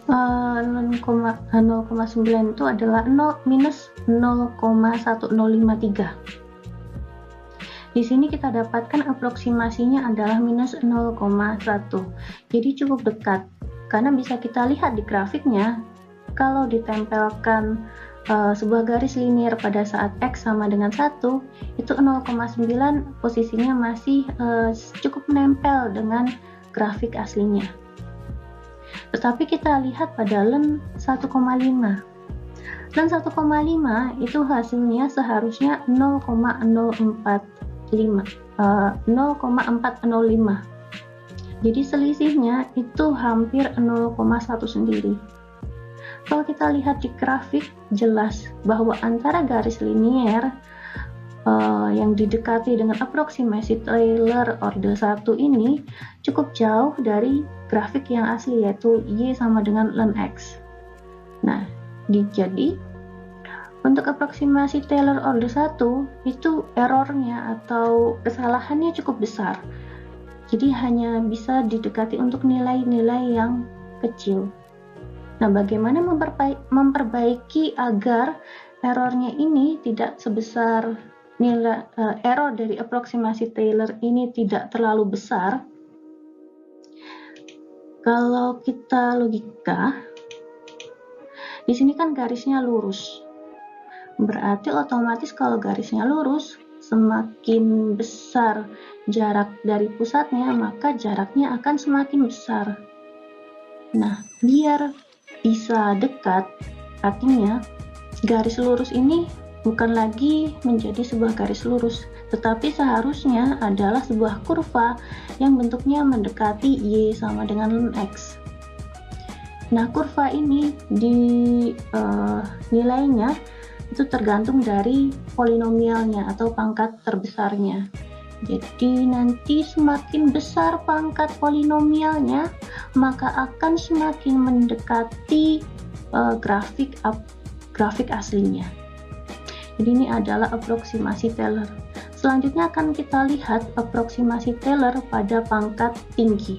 0,9 itu adalah minus 0,1053. Di sini kita dapatkan aproksimasinya adalah minus 0,1. Jadi cukup dekat. Karena bisa kita lihat di grafiknya, kalau ditempelkan sebuah garis linear pada saat x sama dengan 1, itu 0,9 posisinya masih cukup menempel dengan grafik aslinya. Tetapi kita lihat pada ln 1,5. Ln 1,5 itu hasilnya seharusnya 0,405. Jadi selisihnya itu hampir 0,1 sendiri. Kalau kita lihat di grafik, jelas bahwa antara garis linear yang didekati dengan aproksimasi Taylor order 1 ini cukup jauh dari grafik yang asli, yaitu y sama dengan ln x. Nah, jadi untuk aproksimasi Taylor order 1 itu errornya atau kesalahannya cukup besar. Jadi hanya bisa didekati untuk nilai-nilai yang kecil. Nah, bagaimana memperbaiki agar errornya ini tidak sebesar nilai error dari aproksimasi Taylor ini tidak terlalu besar? Kalau kita logika, di sini kan garisnya lurus. Berarti otomatis kalau garisnya lurus, semakin besar jarak dari pusatnya, maka jaraknya akan semakin besar. Nah, biar bisa dekat, artinya garis lurus ini bukan lagi menjadi sebuah garis lurus, tetapi seharusnya adalah sebuah kurva yang bentuknya mendekati y sama dengan ln x. Nah, kurva ini nilainya itu tergantung dari polinomialnya atau pangkat terbesarnya. Jadi nanti semakin besar pangkat polinomialnya, maka akan semakin mendekati grafik aslinya. Jadi ini adalah aproksimasi Taylor. Selanjutnya akan kita lihat aproksimasi Taylor pada pangkat tinggi.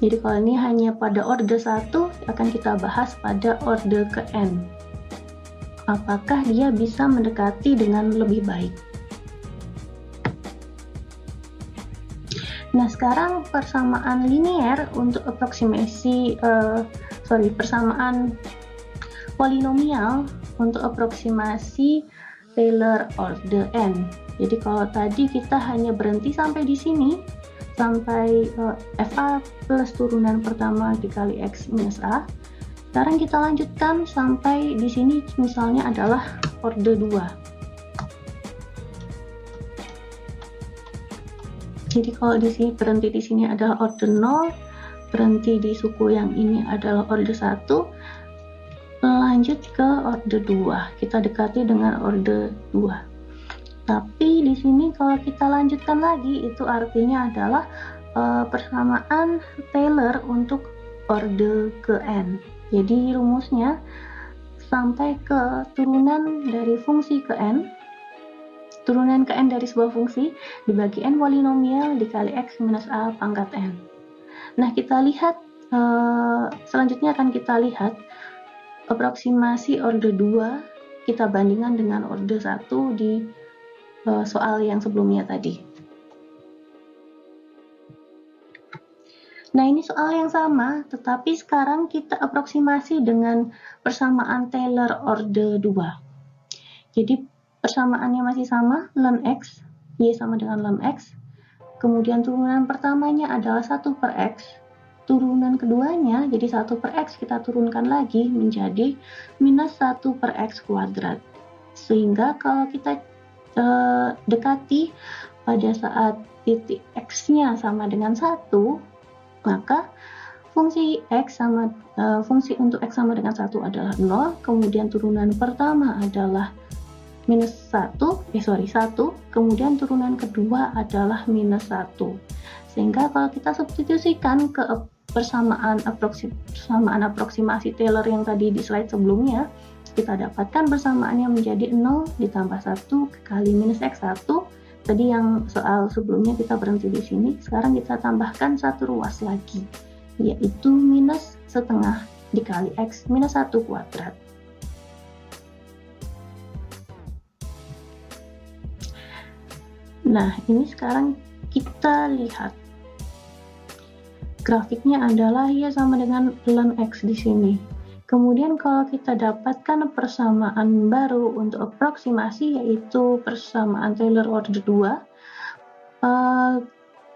Jadi kalau ini hanya pada order 1, akan kita bahas pada order ke n. Apakah dia bisa mendekati dengan lebih baik? Nah, sekarang persamaan linear untuk persamaan polinomial untuk aproksimasi Taylor order n. Jadi kalau tadi kita hanya berhenti sampai di sini, sampai fa plus turunan pertama dikali x minus a. Sekarang kita lanjutkan sampai di sini, misalnya adalah order 2. Jadi kalau di sini berhenti di sini adalah order 0, berhenti di suku yang ini adalah order 1, lanjut ke order 2. Kita dekati dengan order 2. Tapi di sini kalau kita lanjutkan lagi, itu artinya adalah persamaan Taylor untuk order ke n. Jadi rumusnya sampai ke turunan dari fungsi ke n, turunan ke n dari sebuah fungsi dibagi n polinomial dikali x minus a pangkat n. Nah, kita lihat selanjutnya akan kita lihat aproksimasi order 2 kita bandingkan dengan order 1 di soal yang sebelumnya tadi. Nah, ini soal yang sama, tetapi sekarang kita aproksimasi dengan persamaan Taylor order 2. Jadi persamaannya masih sama, ln x, y sama dengan ln x. Kemudian turunan pertamanya adalah 1 per x. Turunan keduanya, jadi 1 per x kita turunkan lagi menjadi minus 1 per x kuadrat. Sehingga kalau kita dekati pada saat titik x-nya sama dengan 1, maka fungsi untuk x sama dengan 1 adalah 0, kemudian turunan pertama adalah minus 1, kemudian turunan kedua adalah minus 1. Sehingga kalau kita substitusikan ke persamaan aproksimasi Taylor yang tadi di slide sebelumnya, kita dapatkan persamaannya menjadi 0 ditambah 1 kali minus x1. Tadi yang soal sebelumnya kita berhenti di sini, sekarang kita tambahkan satu ruas lagi, yaitu minus setengah dikali x minus 1 kuadrat. Nah, ini sekarang kita lihat grafiknya adalah y sama dengan ln x di sini. Kemudian kalau kita dapatkan persamaan baru untuk aproksimasi, yaitu persamaan Taylor order 2.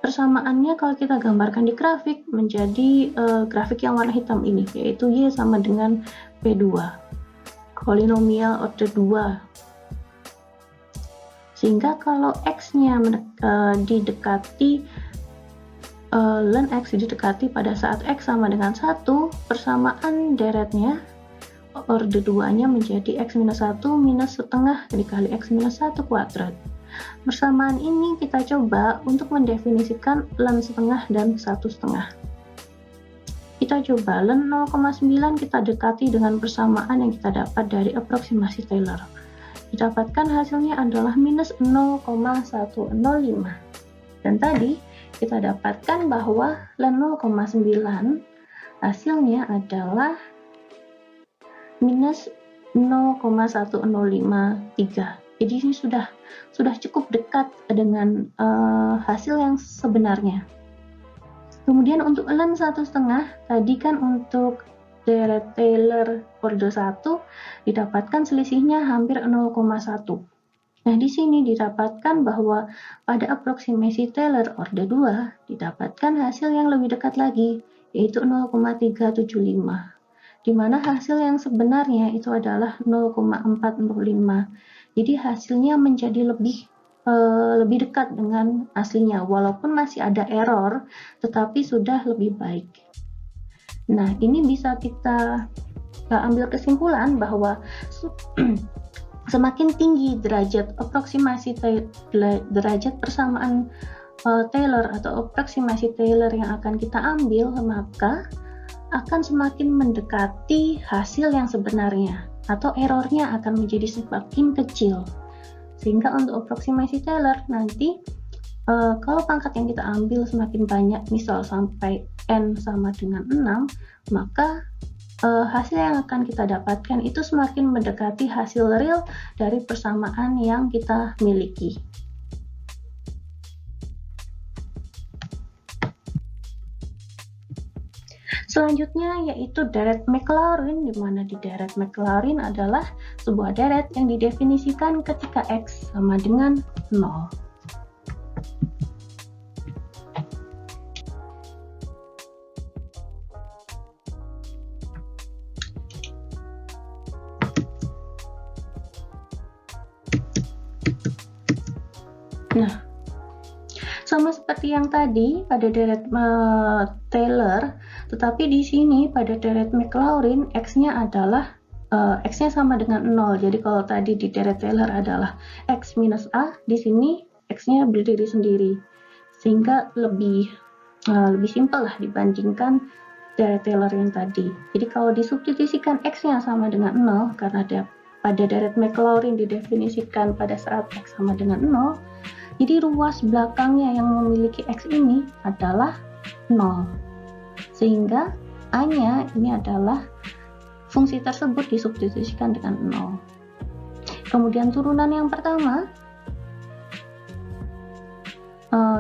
Persamaannya kalau kita gambarkan di grafik menjadi grafik yang warna hitam ini, yaitu y sama dengan P2, polinomial order 2. Sehingga kalau x-nya didekati ln x didekati pada saat x sama dengan 1, persamaan deretnya order 2-nya menjadi x minus 1 minus setengah dikali x minus 1 kuadrat. Persamaan ini kita coba untuk mendefinisikan ln setengah dan 1 setengah. Kita coba ln 0,9 kita dekati dengan persamaan yang kita dapat dari aproksimasi Taylor. Didapatkan hasilnya adalah minus 0,105. Dan tadi kita dapatkan bahwa ln 0,9 hasilnya adalah minus 0,1053. Jadi ini sudah cukup dekat dengan hasil yang sebenarnya. Kemudian untuk ln 1,5 tadi kan untuk deret Taylor order 1 didapatkan selisihnya hampir 0,1. Nah, di sini didapatkan bahwa pada aproksimasi Taylor order 2 didapatkan hasil yang lebih dekat lagi, yaitu 0,375. Di mana hasil yang sebenarnya itu adalah 0,405. Jadi hasilnya menjadi lebih dekat dengan aslinya, walaupun masih ada error, tetapi sudah lebih baik. Nah, ini bisa kita ambil kesimpulan bahwa semakin tinggi derajat aproksimasi derajat persamaan Taylor atau aproksimasi Taylor yang akan kita ambil, maka akan semakin mendekati hasil yang sebenarnya, atau errornya akan menjadi semakin kecil. Sehingga untuk aproksimasi Taylor nanti kalau pangkat yang kita ambil semakin banyak, misal sampai n sama dengan 6, maka hasil yang akan kita dapatkan itu semakin mendekati hasil real dari persamaan yang kita miliki. Selanjutnya yaitu deret Maclaurin, di mana di deret Maclaurin adalah sebuah deret yang didefinisikan ketika x sama dengan 0. Nah, sama seperti yang tadi pada deret Taylor, tetapi di sini pada deret Maclaurin x-nya adalah x-nya sama dengan 0. Jadi kalau tadi di deret Taylor adalah x minus a, di sini x-nya berdiri sendiri, sehingga lebih simpel lah dibandingkan Deret Taylor yang tadi. Jadi kalau disubstitusikan X-nya sama dengan 0, karena pada deret Maclaurin didefinisikan pada saat X sama dengan 0, jadi ruas belakangnya yang memiliki X ini adalah 0. Sehingga A-nya ini adalah fungsi tersebut disubstitusikan dengan 0. Kemudian turunan yang pertama,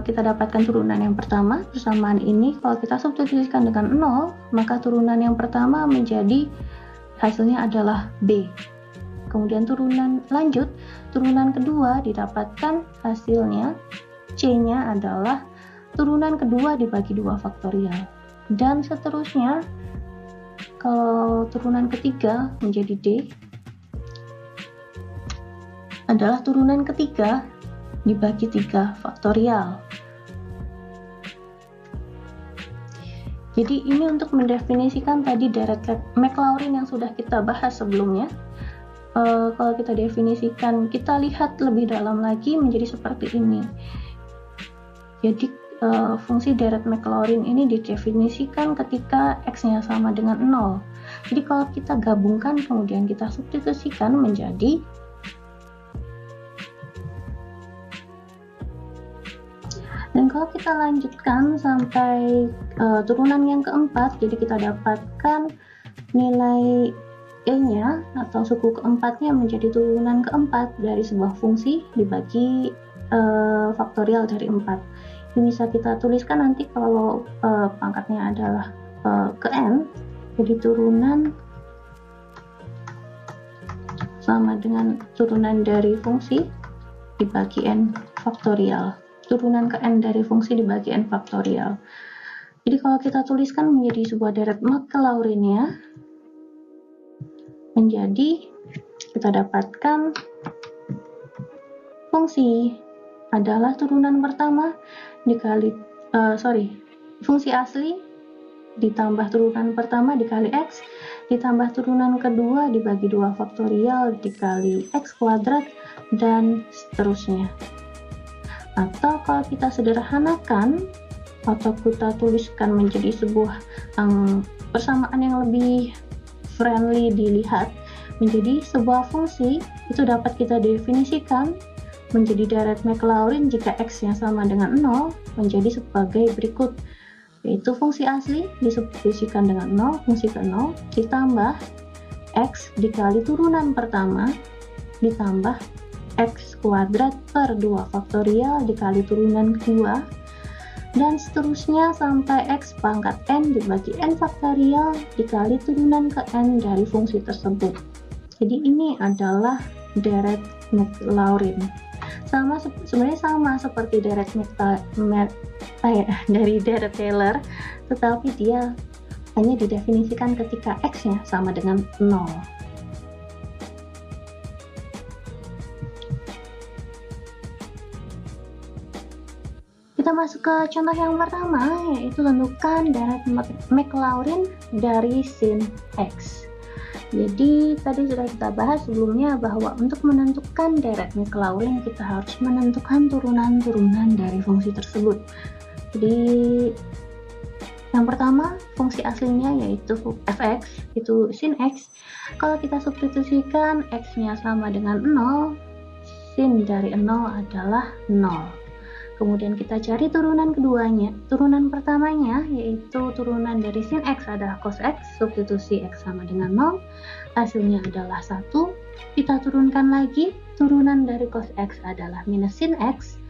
kita dapatkan turunan yang pertama. Persamaan ini kalau kita substitusikan dengan 0, maka turunan yang pertama menjadi hasilnya adalah B. Kemudian turunan kedua didapatkan hasilnya C-nya adalah turunan kedua dibagi 2 faktorial. Dan seterusnya, kalau turunan ketiga menjadi D adalah turunan ketiga dibagi 3 faktorial. Jadi ini untuk mendefinisikan tadi deret Maclaurin yang sudah kita bahas sebelumnya. Kalau kita definisikan, kita lihat lebih dalam lagi menjadi seperti ini. Jadi fungsi deret Maclaurin ini didefinisikan ketika X-nya sama dengan 0. Jadi kalau kita gabungkan kemudian kita substitusikan menjadi dan kalau kita lanjutkan sampai turunan yang keempat, jadi kita dapatkan nilai E-nya atau suku keempatnya menjadi turunan keempat dari sebuah fungsi dibagi faktorial dari 4. Ini bisa kita tuliskan nanti kalau pangkatnya adalah ke N, jadi turunan sama dengan turunan dari fungsi dibagi N faktorial. Turunan ke N dari fungsi dibagi N faktorial. Jadi kalau kita tuliskan menjadi sebuah deret Maclaurin-nya, menjadi kita dapatkan fungsi adalah turunan pertama dikali fungsi asli ditambah turunan pertama dikali X ditambah turunan kedua dibagi 2 faktorial dikali X kuadrat dan seterusnya. Atau kalau kita sederhanakan atau kita tuliskan menjadi sebuah persamaan yang lebih friendly dilihat, menjadi sebuah fungsi itu dapat kita definisikan menjadi deret Maclaurin jika X-nya sama dengan 0 menjadi sebagai berikut, yaitu fungsi asli disubstitusikan dengan 0, fungsi ke 0 ditambah X dikali turunan pertama ditambah X kuadrat per 2 faktorial dikali turunan kedua dan seterusnya sampai X pangkat N dibagi N faktorial dikali turunan ke N dari fungsi tersebut. Jadi ini adalah deret Maclaurin. Sebenarnya sama seperti deret dari deret Taylor, tetapi dia hanya didefinisikan ketika X-nya sama dengan 0. Kita masuk ke contoh yang pertama, yaitu tentukan deret Maclaurin dari sin X. Jadi tadi sudah kita bahas sebelumnya bahwa untuk menentukan deret Maclaurin kita harus menentukan turunan-turunan dari fungsi tersebut. Jadi yang pertama fungsi aslinya yaitu fx, itu sin X. Kalau kita substitusikan X-nya sama dengan 0, sin dari 0 adalah 0. Kemudian kita cari turunan keduanya. Turunan pertamanya yaitu turunan dari sin X adalah cos X, substitusi X sama dengan 0, hasilnya adalah 1. Kita turunkan lagi, turunan dari cos X adalah minus sin X.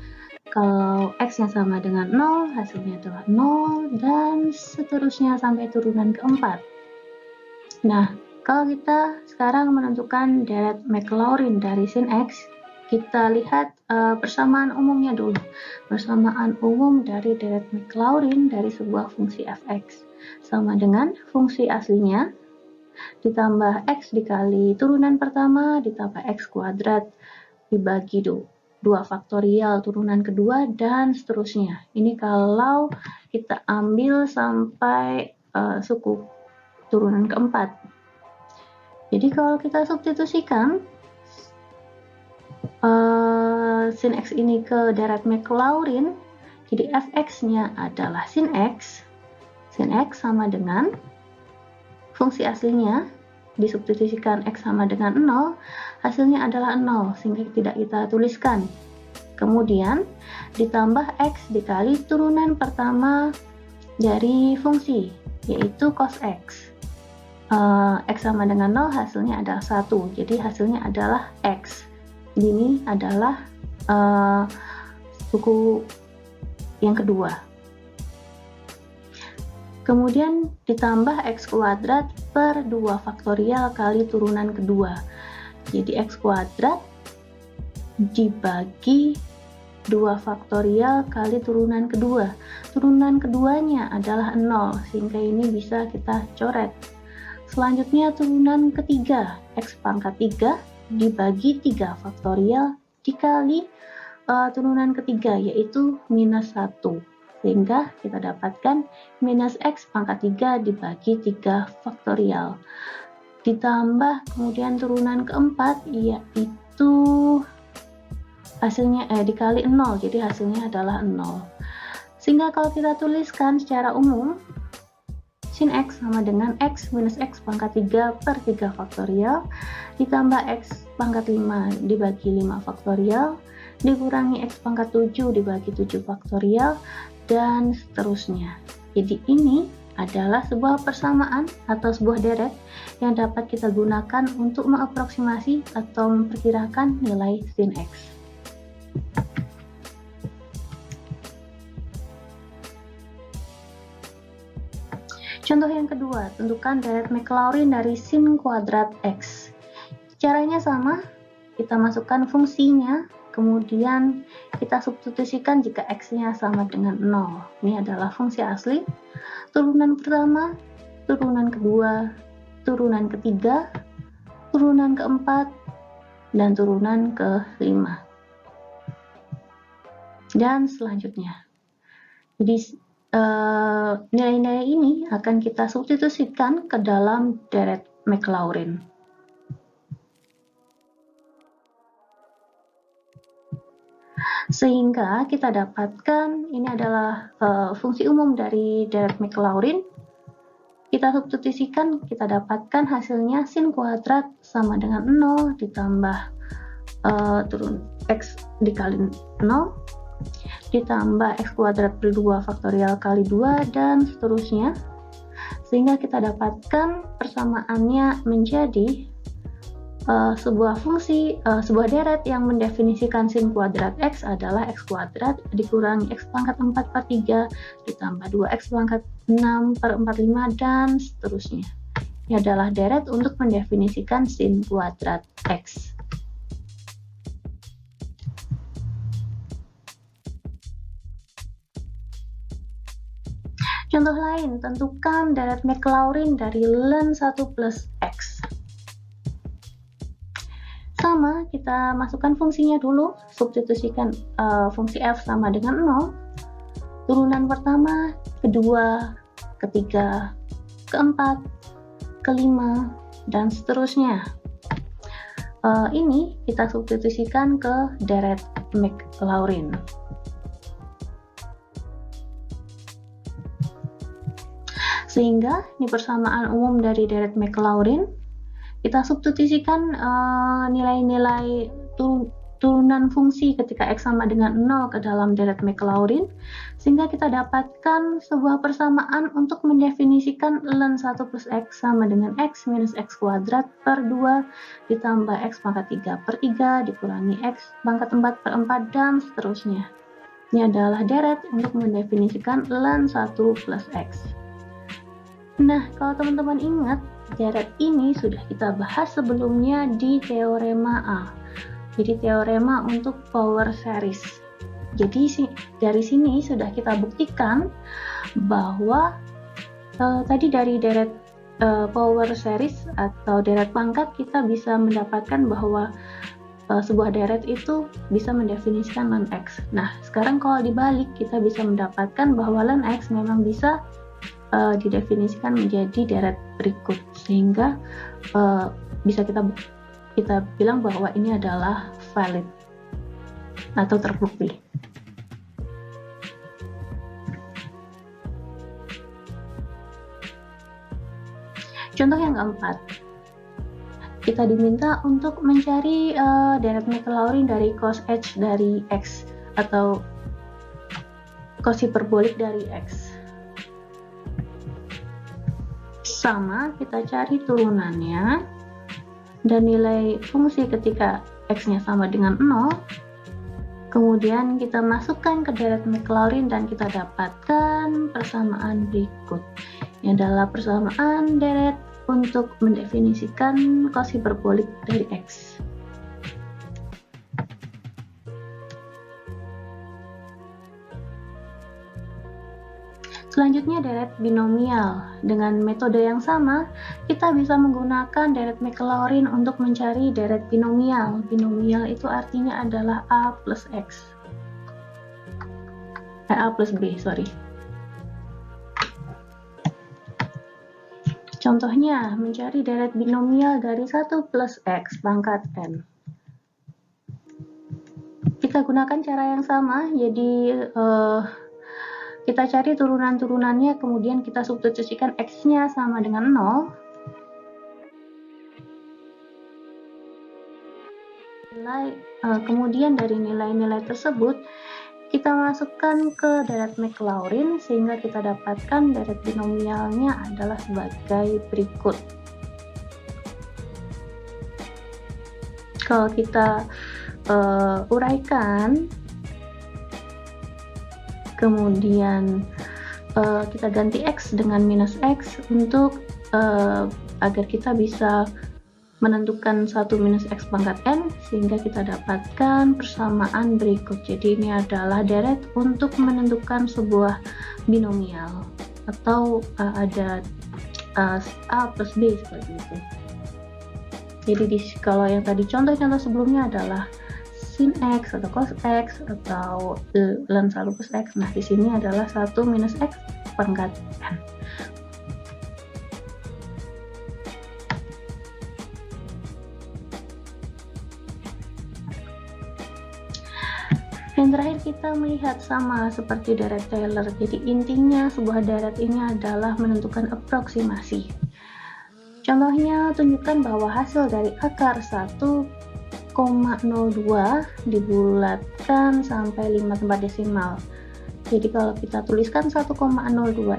Kalau X-nya sama dengan 0, hasilnya adalah 0, dan seterusnya sampai turunan keempat. Nah, kalau kita sekarang menentukan deret Maclaurin dari sin X, kita lihat persamaan umumnya dulu. Persamaan umum dari deret Maclaurin dari sebuah fungsi fx sama dengan fungsi aslinya ditambah x dikali turunan pertama ditambah x kuadrat dibagi 2 faktorial turunan kedua dan seterusnya. Ini kalau kita ambil sampai suku turunan keempat. Jadi kalau kita substitusikan sin X ini ke deret Maclaurin, jadi fx-nya adalah sin X sin X sama dengan fungsi aslinya, disubstitusikan X sama dengan 0, hasilnya adalah 0, sehingga tidak kita tuliskan. Kemudian ditambah X dikali turunan pertama dari fungsi, yaitu cos X. X sama dengan 0, hasilnya adalah 1, jadi hasilnya adalah X. Ini adalah suku yang kedua. Kemudian ditambah X kuadrat per 2 faktorial kali turunan kedua. Jadi X kuadrat dibagi 2 faktorial kali turunan kedua. Turunan keduanya adalah 0, sehingga ini bisa kita coret. Selanjutnya turunan ketiga, X pangkat 3 dibagi 3 faktorial dikali turunan ketiga, yaitu minus 1. Sehingga kita dapatkan minus X pangkat 3 dibagi 3 faktorial. Ditambah kemudian turunan keempat, yaitu hasilnya dikali 0, jadi hasilnya adalah 0. Sehingga kalau kita tuliskan secara umum, sin X sama dengan X minus X pangkat 3 per 3 faktorial ditambah X pangkat 5 dibagi 5 faktorial dikurangi X pangkat 7 dibagi 7 faktorial, dan seterusnya. Jadi ini adalah sebuah persamaan atau sebuah deret yang dapat kita gunakan untuk mengaproksimasi atau memperkirakan nilai sin X. Contoh yang kedua, tentukan deret Maclaurin dari sin kuadrat X. Caranya sama, kita masukkan fungsinya, kemudian kita substitusikan jika X-nya sama dengan 0. Ini adalah fungsi asli, turunan pertama, turunan kedua, turunan ketiga, turunan keempat, dan turunan kelima. Dan selanjutnya. Jadi nilai-nilai ini akan kita substitusikan ke dalam deret Maclaurin. Sehingga kita dapatkan ini adalah fungsi umum dari deret Maclaurin. Kita substitusikan, kita dapatkan hasilnya sin kuadrat sama dengan 0 ditambah turun X dikali 0 ditambah X kuadrat per 2 faktorial kali 2 dan seterusnya, sehingga kita dapatkan persamaannya menjadi sebuah fungsi, sebuah deret yang mendefinisikan sin kuadrat X adalah X kuadrat dikurangi X pangkat 4 per 3 ditambah 2X pangkat 6 per 45 dan seterusnya. Ini adalah deret untuk mendefinisikan sin kuadrat X. Contoh lain, tentukan deret Maclaurin dari ln 1 plus X. Sama, kita masukkan fungsinya dulu, substitusikan fungsi f sama dengan 0, turunan pertama, kedua, ketiga, keempat, kelima, dan seterusnya. Ini kita substitusikan ke deret Maclaurin. Sehingga ini persamaan umum dari deret Maclaurin. Kita substitusikan nilai-nilai turunan fungsi ketika X sama dengan 0 ke dalam deret Maclaurin, sehingga kita dapatkan sebuah persamaan untuk mendefinisikan ln 1 plus X sama dengan X minus X kuadrat per 2 ditambah X pangkat 3 per 3 dikurangi X pangkat 4 per 4 dan seterusnya. Ini adalah deret untuk mendefinisikan ln 1 plus X. Nah, kalau teman-teman ingat, deret ini sudah kita bahas sebelumnya di teorema A. Jadi teorema untuk power series. Jadi dari sini sudah kita buktikan bahwa tadi dari deret power series atau deret pangkat kita bisa mendapatkan bahwa sebuah deret itu bisa mendefinisikan ln X. Nah, sekarang kalau dibalik kita bisa mendapatkan bahwa ln X memang bisa didefinisikan menjadi deret berikut, sehingga bisa kita bilang bahwa ini adalah valid atau terbukti. Contoh yang keempat, kita diminta untuk mencari deret Maclaurin dari cos H dari X atau cos hiperbolik dari X. Sama, kita cari turunannya dan nilai fungsi ketika X-nya sama dengan 0. Kemudian kita masukkan ke deret Maclaurin dan kita dapatkan persamaan berikut. Ini adalah persamaan deret untuk mendefinisikan cos hiperbolik dari X. Selanjutnya deret binomial. Dengan metode yang sama, kita bisa menggunakan deret Maclaurin untuk mencari deret binomial. Binomial itu artinya adalah A plus X. A plus B, sorry. Contohnya, mencari deret binomial dari 1 plus X pangkat N. Kita gunakan cara yang sama, jadi kita cari turunan-turunannya, kemudian kita substitusikan X-nya sama dengan 0. Kemudian dari nilai-nilai tersebut, kita masukkan ke deret Maclaurin sehingga kita dapatkan deret binomialnya adalah sebagai berikut. Kalau kita uraikan, kemudian kita ganti X dengan minus X untuk agar kita bisa menentukan 1 minus X pangkat N sehingga kita dapatkan persamaan berikut. Jadi ini adalah deret untuk menentukan sebuah binomial atau ada A plus B seperti itu. Jadi kalau yang tadi contoh-contoh sebelumnya adalah sin X atau cos X atau ln 1 plus X. Nah, di sini adalah 1 minus X pangkat N. Yang terakhir kita melihat sama seperti deret Taylor. Jadi intinya sebuah deret ini adalah menentukan aproksimasi. Contohnya, tunjukkan bahwa hasil dari akar 1,02 dibulatkan sampai 5 tempat desimal. Jadi kalau kita tuliskan 1,02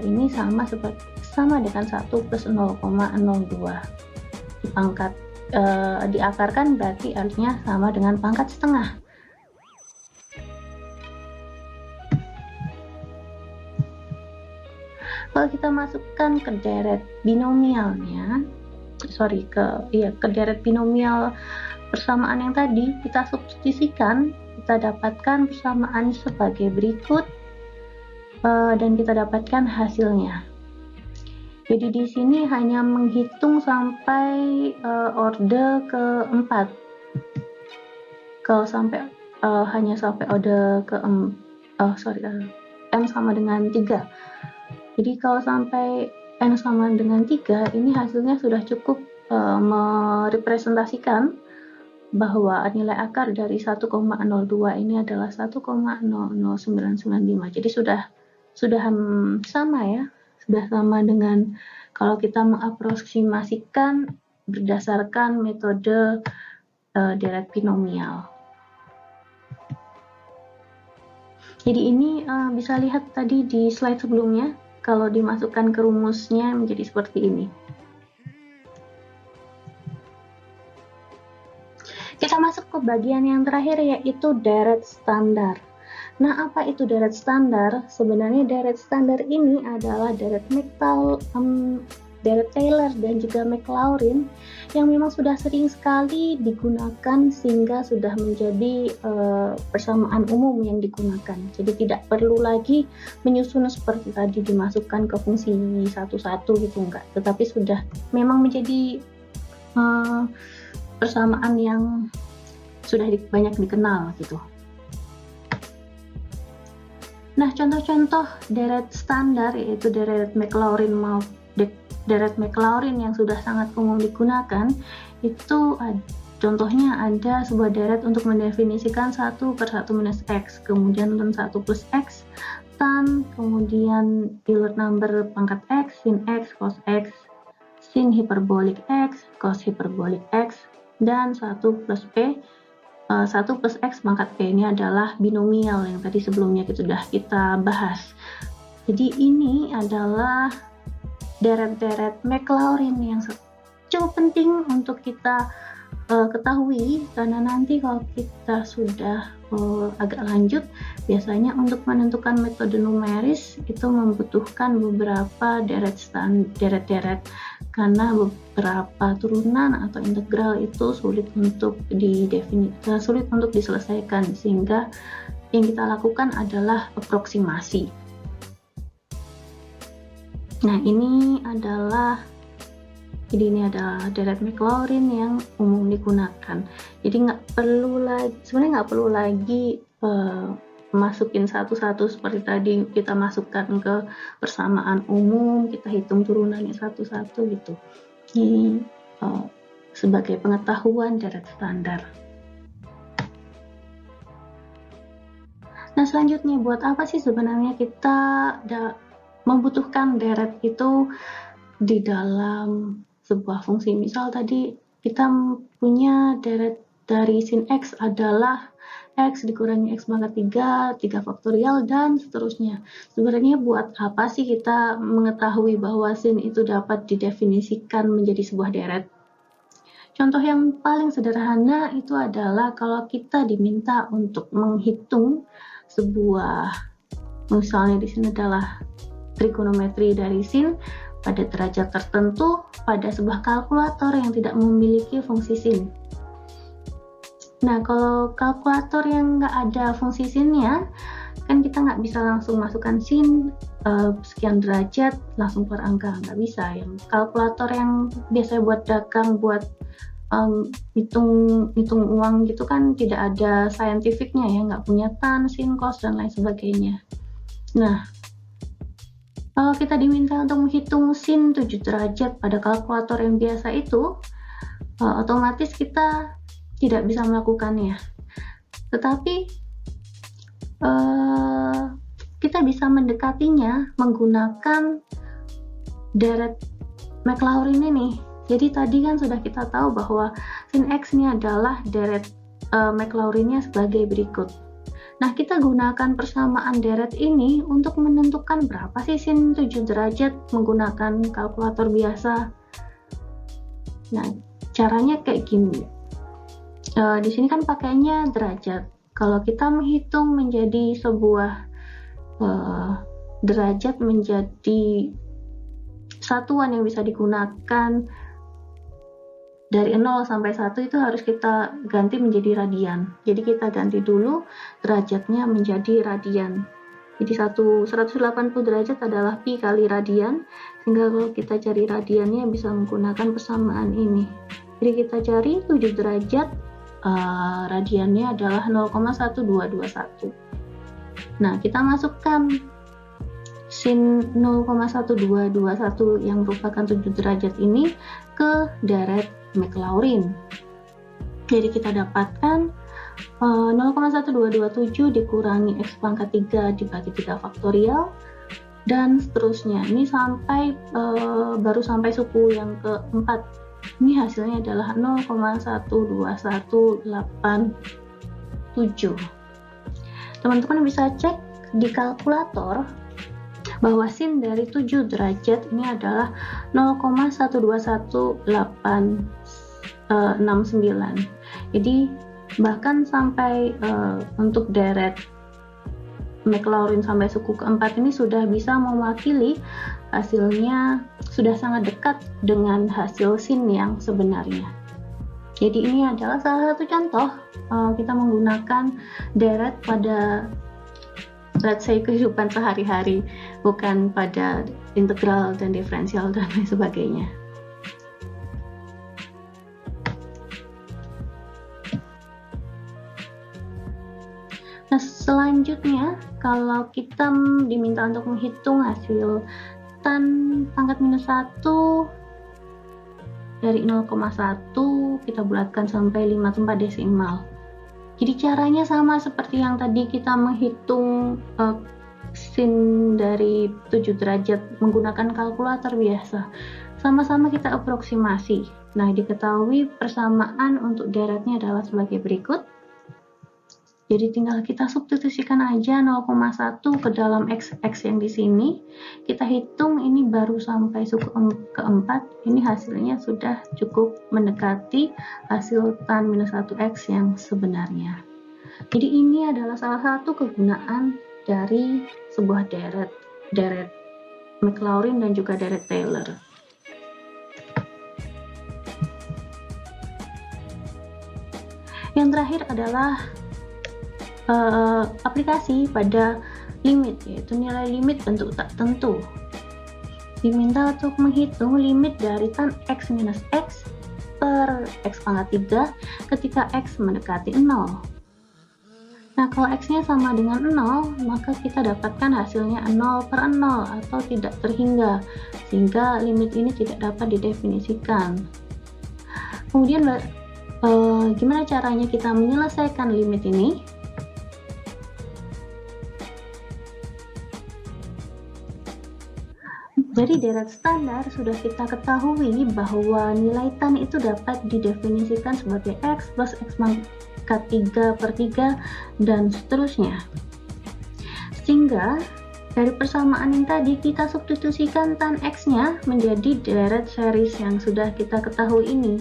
ini sama dengan 1 plus 0,02. Diakarkan berarti artinya sama dengan pangkat setengah. Kalau kita masukkan ke deret binomialnya, ke deret binomial persamaan yang tadi, kita substitusikan, kita dapatkan persamaan sebagai berikut, dan kita dapatkan hasilnya. Jadi di sini hanya menghitung sampai orde keempat. Kalau hanya sampai orde M sama dengan 3. Jadi kalau sampai N sama dengan 3, ini hasilnya sudah cukup merepresentasikan bahwa nilai akar dari 1,02 ini adalah 1,00995. Jadi sudah sama ya, sudah sama dengan kalau kita mengaproksimasikan berdasarkan metode deret binomial. Jadi ini bisa lihat tadi di slide sebelumnya. Kalau dimasukkan ke rumusnya menjadi seperti ini. Kita masuk ke bagian yang terakhir, yaitu deret standar. Nah, apa itu deret standar? Sebenarnya deret standar ini adalah deret Taylor dan juga Maclaurin yang memang sudah sering sekali digunakan sehingga sudah menjadi persamaan umum yang digunakan. Jadi tidak perlu lagi menyusun seperti tadi dimasukkan ke fungsi satu-satu gitu, enggak. Tetapi sudah memang menjadi persamaan yang sudah banyak dikenal gitu. Nah, contoh-contoh deret standar yaitu deret Maclaurin yang sudah sangat umum digunakan itu contohnya ada sebuah deret untuk mendefinisikan 1 per 1 minus X, kemudian ln 1 plus X, tan, kemudian Euler number pangkat X, sin X, cos X, sin hiperbolik X, cos hiperbolik X, dan 1 plus P, 1 plus X pangkat P ini adalah binomial yang tadi sebelumnya sudah kita bahas. Jadi ini adalah deret-deret Maclaurin yang cukup penting untuk kita ketahui, karena nanti kalau kita sudah agak lanjut, biasanya untuk menentukan metode numeris itu membutuhkan beberapa deret-deret karena beberapa turunan atau integral itu sulit untuk diselesaikan, sehingga yang kita lakukan adalah aproksimasi. Nah, ini adalah deret Maclaurin yang umum digunakan. Jadi sebenarnya nggak perlu lagi masukin satu-satu seperti tadi kita masukkan ke persamaan umum, kita hitung turunannya satu-satu gitu. Ini sebagai pengetahuan deret standar. Nah, selanjutnya buat apa sih sebenarnya kita membutuhkan deret itu di dalam sebuah fungsi? Misal tadi kita punya deret dari sin X adalah X dikurangi X pangkat 3 faktorial, dan seterusnya. Sebenarnya buat apa sih kita mengetahui bahwa sin itu dapat didefinisikan menjadi sebuah deret? Contoh yang paling sederhana itu adalah kalau kita diminta untuk menghitung sebuah, misalnya di sini adalah trigonometri dari sin pada derajat tertentu pada sebuah kalkulator yang tidak memiliki fungsi sin. Nah, kalau kalkulator yang nggak ada fungsi sinnya, kan kita nggak bisa langsung masukkan sin sekian derajat langsung keluar angka, nggak bisa. Yang kalkulator yang biasanya buat dagang, buat hitung uang gitu kan tidak ada scientificnya ya, nggak punya tan, sin, cos, dan lain sebagainya. Nah, kalau kita diminta untuk menghitung sin 7 derajat pada kalkulator yang biasa itu, otomatis kita tidak bisa melakukannya. Tetapi kita bisa mendekatinya menggunakan deret Maclaurin ini. Jadi tadi kan sudah kita tahu bahwa sin X ini adalah deret Maclaurinnya sebagai berikut. Nah, kita gunakan persamaan deret ini untuk menentukan berapa sih sin 7 derajat menggunakan kalkulator biasa. Nah, caranya kayak gini. Di sini kan pakainya derajat. Kalau kita menghitung menjadi sebuah derajat menjadi satuan yang bisa digunakan dari 0 sampai 1 itu harus kita ganti menjadi radian. Jadi kita ganti dulu derajatnya menjadi radian. Jadi 180 derajat adalah pi kali radian, sehingga kalau kita cari radiannya bisa menggunakan persamaan ini. Jadi kita cari 7 derajat, radiannya adalah 0,1221. Nah, kita masukkan sin 0,1221 yang merupakan 7 derajat ini ke deret Maclaurin. Jadi kita dapatkan 0,1227 dikurangi X pangkat 3 dibagi 3 faktorial, dan seterusnya. Ini sampai baru sampai suku yang keempat. Ini hasilnya adalah 0,121877. Teman-teman bisa cek di kalkulator bahwa sin dari 7 derajat ini adalah 0,121869. Jadi bahkan sampai untuk deret Maclaurin sampai suku keempat ini sudah bisa mewakili hasilnya, sudah sangat dekat dengan hasil sin yang sebenarnya. Jadi ini adalah salah satu contoh kita menggunakan deret pada, let's say, kehidupan sehari-hari, bukan pada integral dan diferensial dan lain sebagainya. Nah, selanjutnya kalau kita diminta untuk menghitung hasil tan pangkat minus 1 dari 0,1 kita bulatkan sampai 5 tempat desimal. Jadi caranya sama seperti yang tadi kita menghitung sin dari 7 derajat menggunakan kalkulator biasa. Sama-sama kita aproksimasi. Nah, diketahui persamaan untuk deretnya adalah sebagai berikut. Jadi tinggal kita substitusikan aja 0,1 ke dalam x yang di sini. Kita hitung ini baru sampai suku keempat. Ini hasilnya sudah cukup mendekati hasil tan minus 1x yang sebenarnya. Jadi ini adalah salah satu kegunaan dari sebuah deret Maclaurin dan juga deret Taylor. Yang terakhir adalah aplikasi pada limit, yaitu nilai limit bentuk tak tentu. Diminta untuk menghitung limit dari tan x minus x per x pangkat 3 ketika x mendekati 0. Nah, kalau x-nya sama dengan 0, maka kita dapatkan hasilnya 0 per 0 atau tidak terhingga, sehingga limit ini tidak dapat didefinisikan. Kemudian gimana caranya kita menyelesaikan limit ini? Jadi deret standar sudah kita ketahui bahwa nilai tan itu dapat didefinisikan sebagai x plus x pangkat 3 per 3 dan seterusnya. Sehingga dari persamaan yang tadi kita substitusikan tan x-nya menjadi deret series yang sudah kita ketahui ini.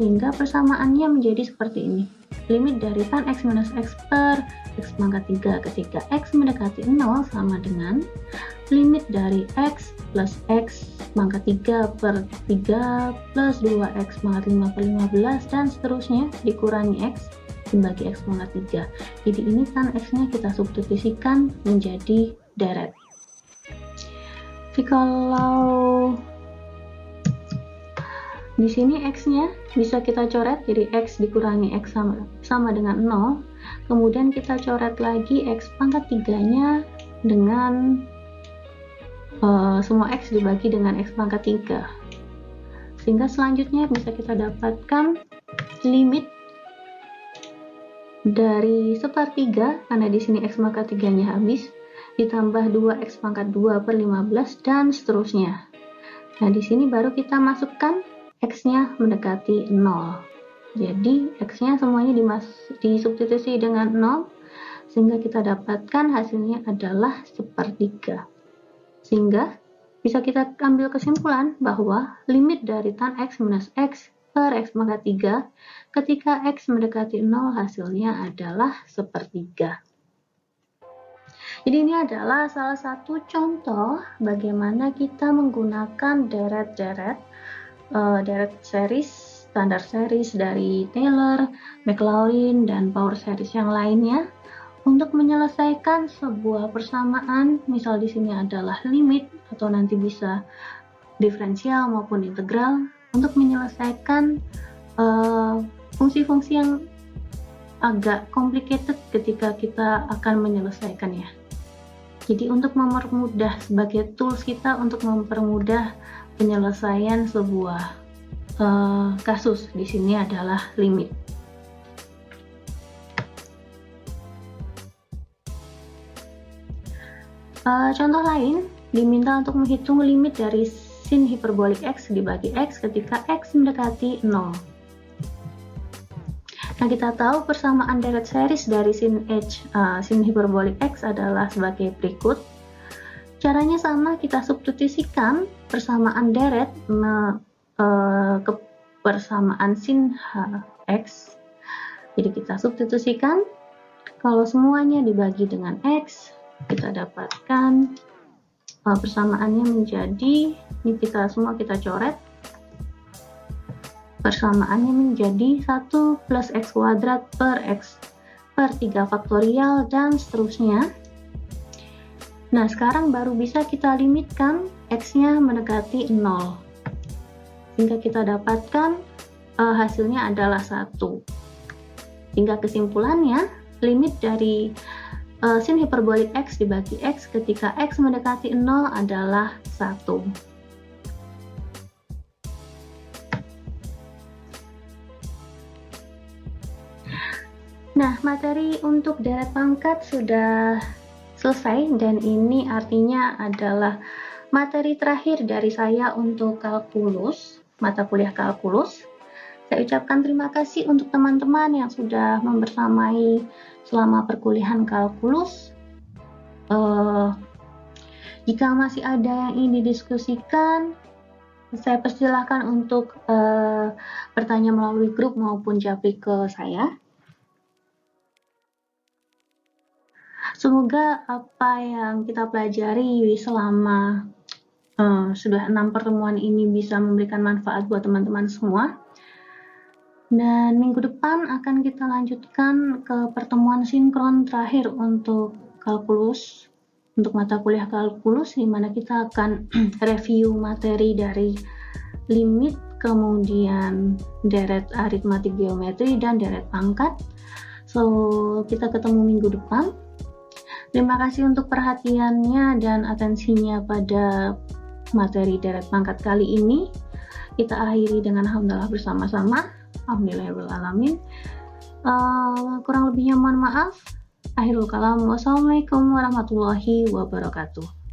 Sehingga persamaannya menjadi seperti ini. Limit dari tan x minus x per x pangkat 3 ketika x mendekati 0 sama dengan limit dari x plus x pangkat 3 per 3 plus 2x pangkat 5 per 15 dan seterusnya dikurangi x dibagi x pangkat 3. Jadi ini tan x-nya kita substitusikan menjadi deret. Jadi kalau di sini x-nya bisa kita coret, jadi x dikurangi x sama dengan 0. Kemudian kita coret lagi x pangkat 3-nya dengan semua x dibagi dengan x pangkat 3. Sehingga selanjutnya bisa kita dapatkan limit dari sepertiga, karena di sini x pangkat 3-nya habis, ditambah 2x pangkat 2 per 15 dan seterusnya. Nah, di sini baru kita masukkan x-nya mendekati 0. Jadi x-nya semuanya disubstitusi dengan 0, sehingga kita dapatkan hasilnya adalah sepertiga. Sehingga bisa kita ambil kesimpulan bahwa limit dari tan x minus x per x pangkat 3 ketika x mendekati 0 hasilnya adalah sepertiga. Jadi ini adalah salah satu contoh bagaimana kita menggunakan deret series, standar series dari Taylor, Maclaurin, dan power series yang lainnya untuk menyelesaikan sebuah persamaan. Misal di sini adalah limit atau nanti bisa diferensial maupun integral, untuk menyelesaikan fungsi-fungsi yang agak complicated ketika kita akan menyelesaikannya. Jadi untuk mempermudah, sebagai tools kita untuk mempermudah penyelesaian sebuah kasus, di sini adalah limit. Contoh lain, diminta untuk menghitung limit dari sin hiperbolik x dibagi x ketika x mendekati 0. Nah, kita tahu persamaan deret series dari sin hiperbolik x adalah sebagai berikut. Caranya sama, kita substitusikan persamaan deret ke persamaan sin x. Jadi kita substitusikan, kalau semuanya dibagi dengan x, kita dapatkan persamaannya menjadi, ini kita coret, persamaannya menjadi 1 plus x kuadrat per x per 3 faktorial dan seterusnya. Nah, sekarang baru bisa kita limitkan x-nya mendekati 0, sehingga kita dapatkan hasilnya adalah 1. Sehingga kesimpulannya, limit dari sin hiperbolik x dibagi x ketika x mendekati 0 adalah 1. Nah, materi untuk deret pangkat sudah selesai, dan ini artinya adalah materi terakhir dari saya untuk kalkulus, mata kuliah kalkulus. Saya ucapkan terima kasih untuk teman-teman yang sudah membersamai selama perkuliahan kalkulus. Jika masih ada yang ingin didiskusikan, saya persilahkan untuk bertanya melalui grup maupun japri ke saya. Semoga apa yang kita pelajari selama sudah 6 pertemuan ini bisa memberikan manfaat buat teman-teman semua. Dan minggu depan akan kita lanjutkan ke pertemuan sinkron terakhir untuk kalkulus, untuk mata kuliah kalkulus, di mana kita akan review materi dari limit, kemudian deret aritmatik geometri, dan deret pangkat. So, kita ketemu minggu depan. Terima kasih untuk perhatiannya dan atensinya pada materi deret pangkat kali ini. Kita akhiri dengan alhamdulillah bersama-sama. Alhamdulillahirrahmanirrahim. Kurang lebihnya mohon maaf. Akhirul kalam. Wassalamualaikum warahmatullahi wabarakatuh.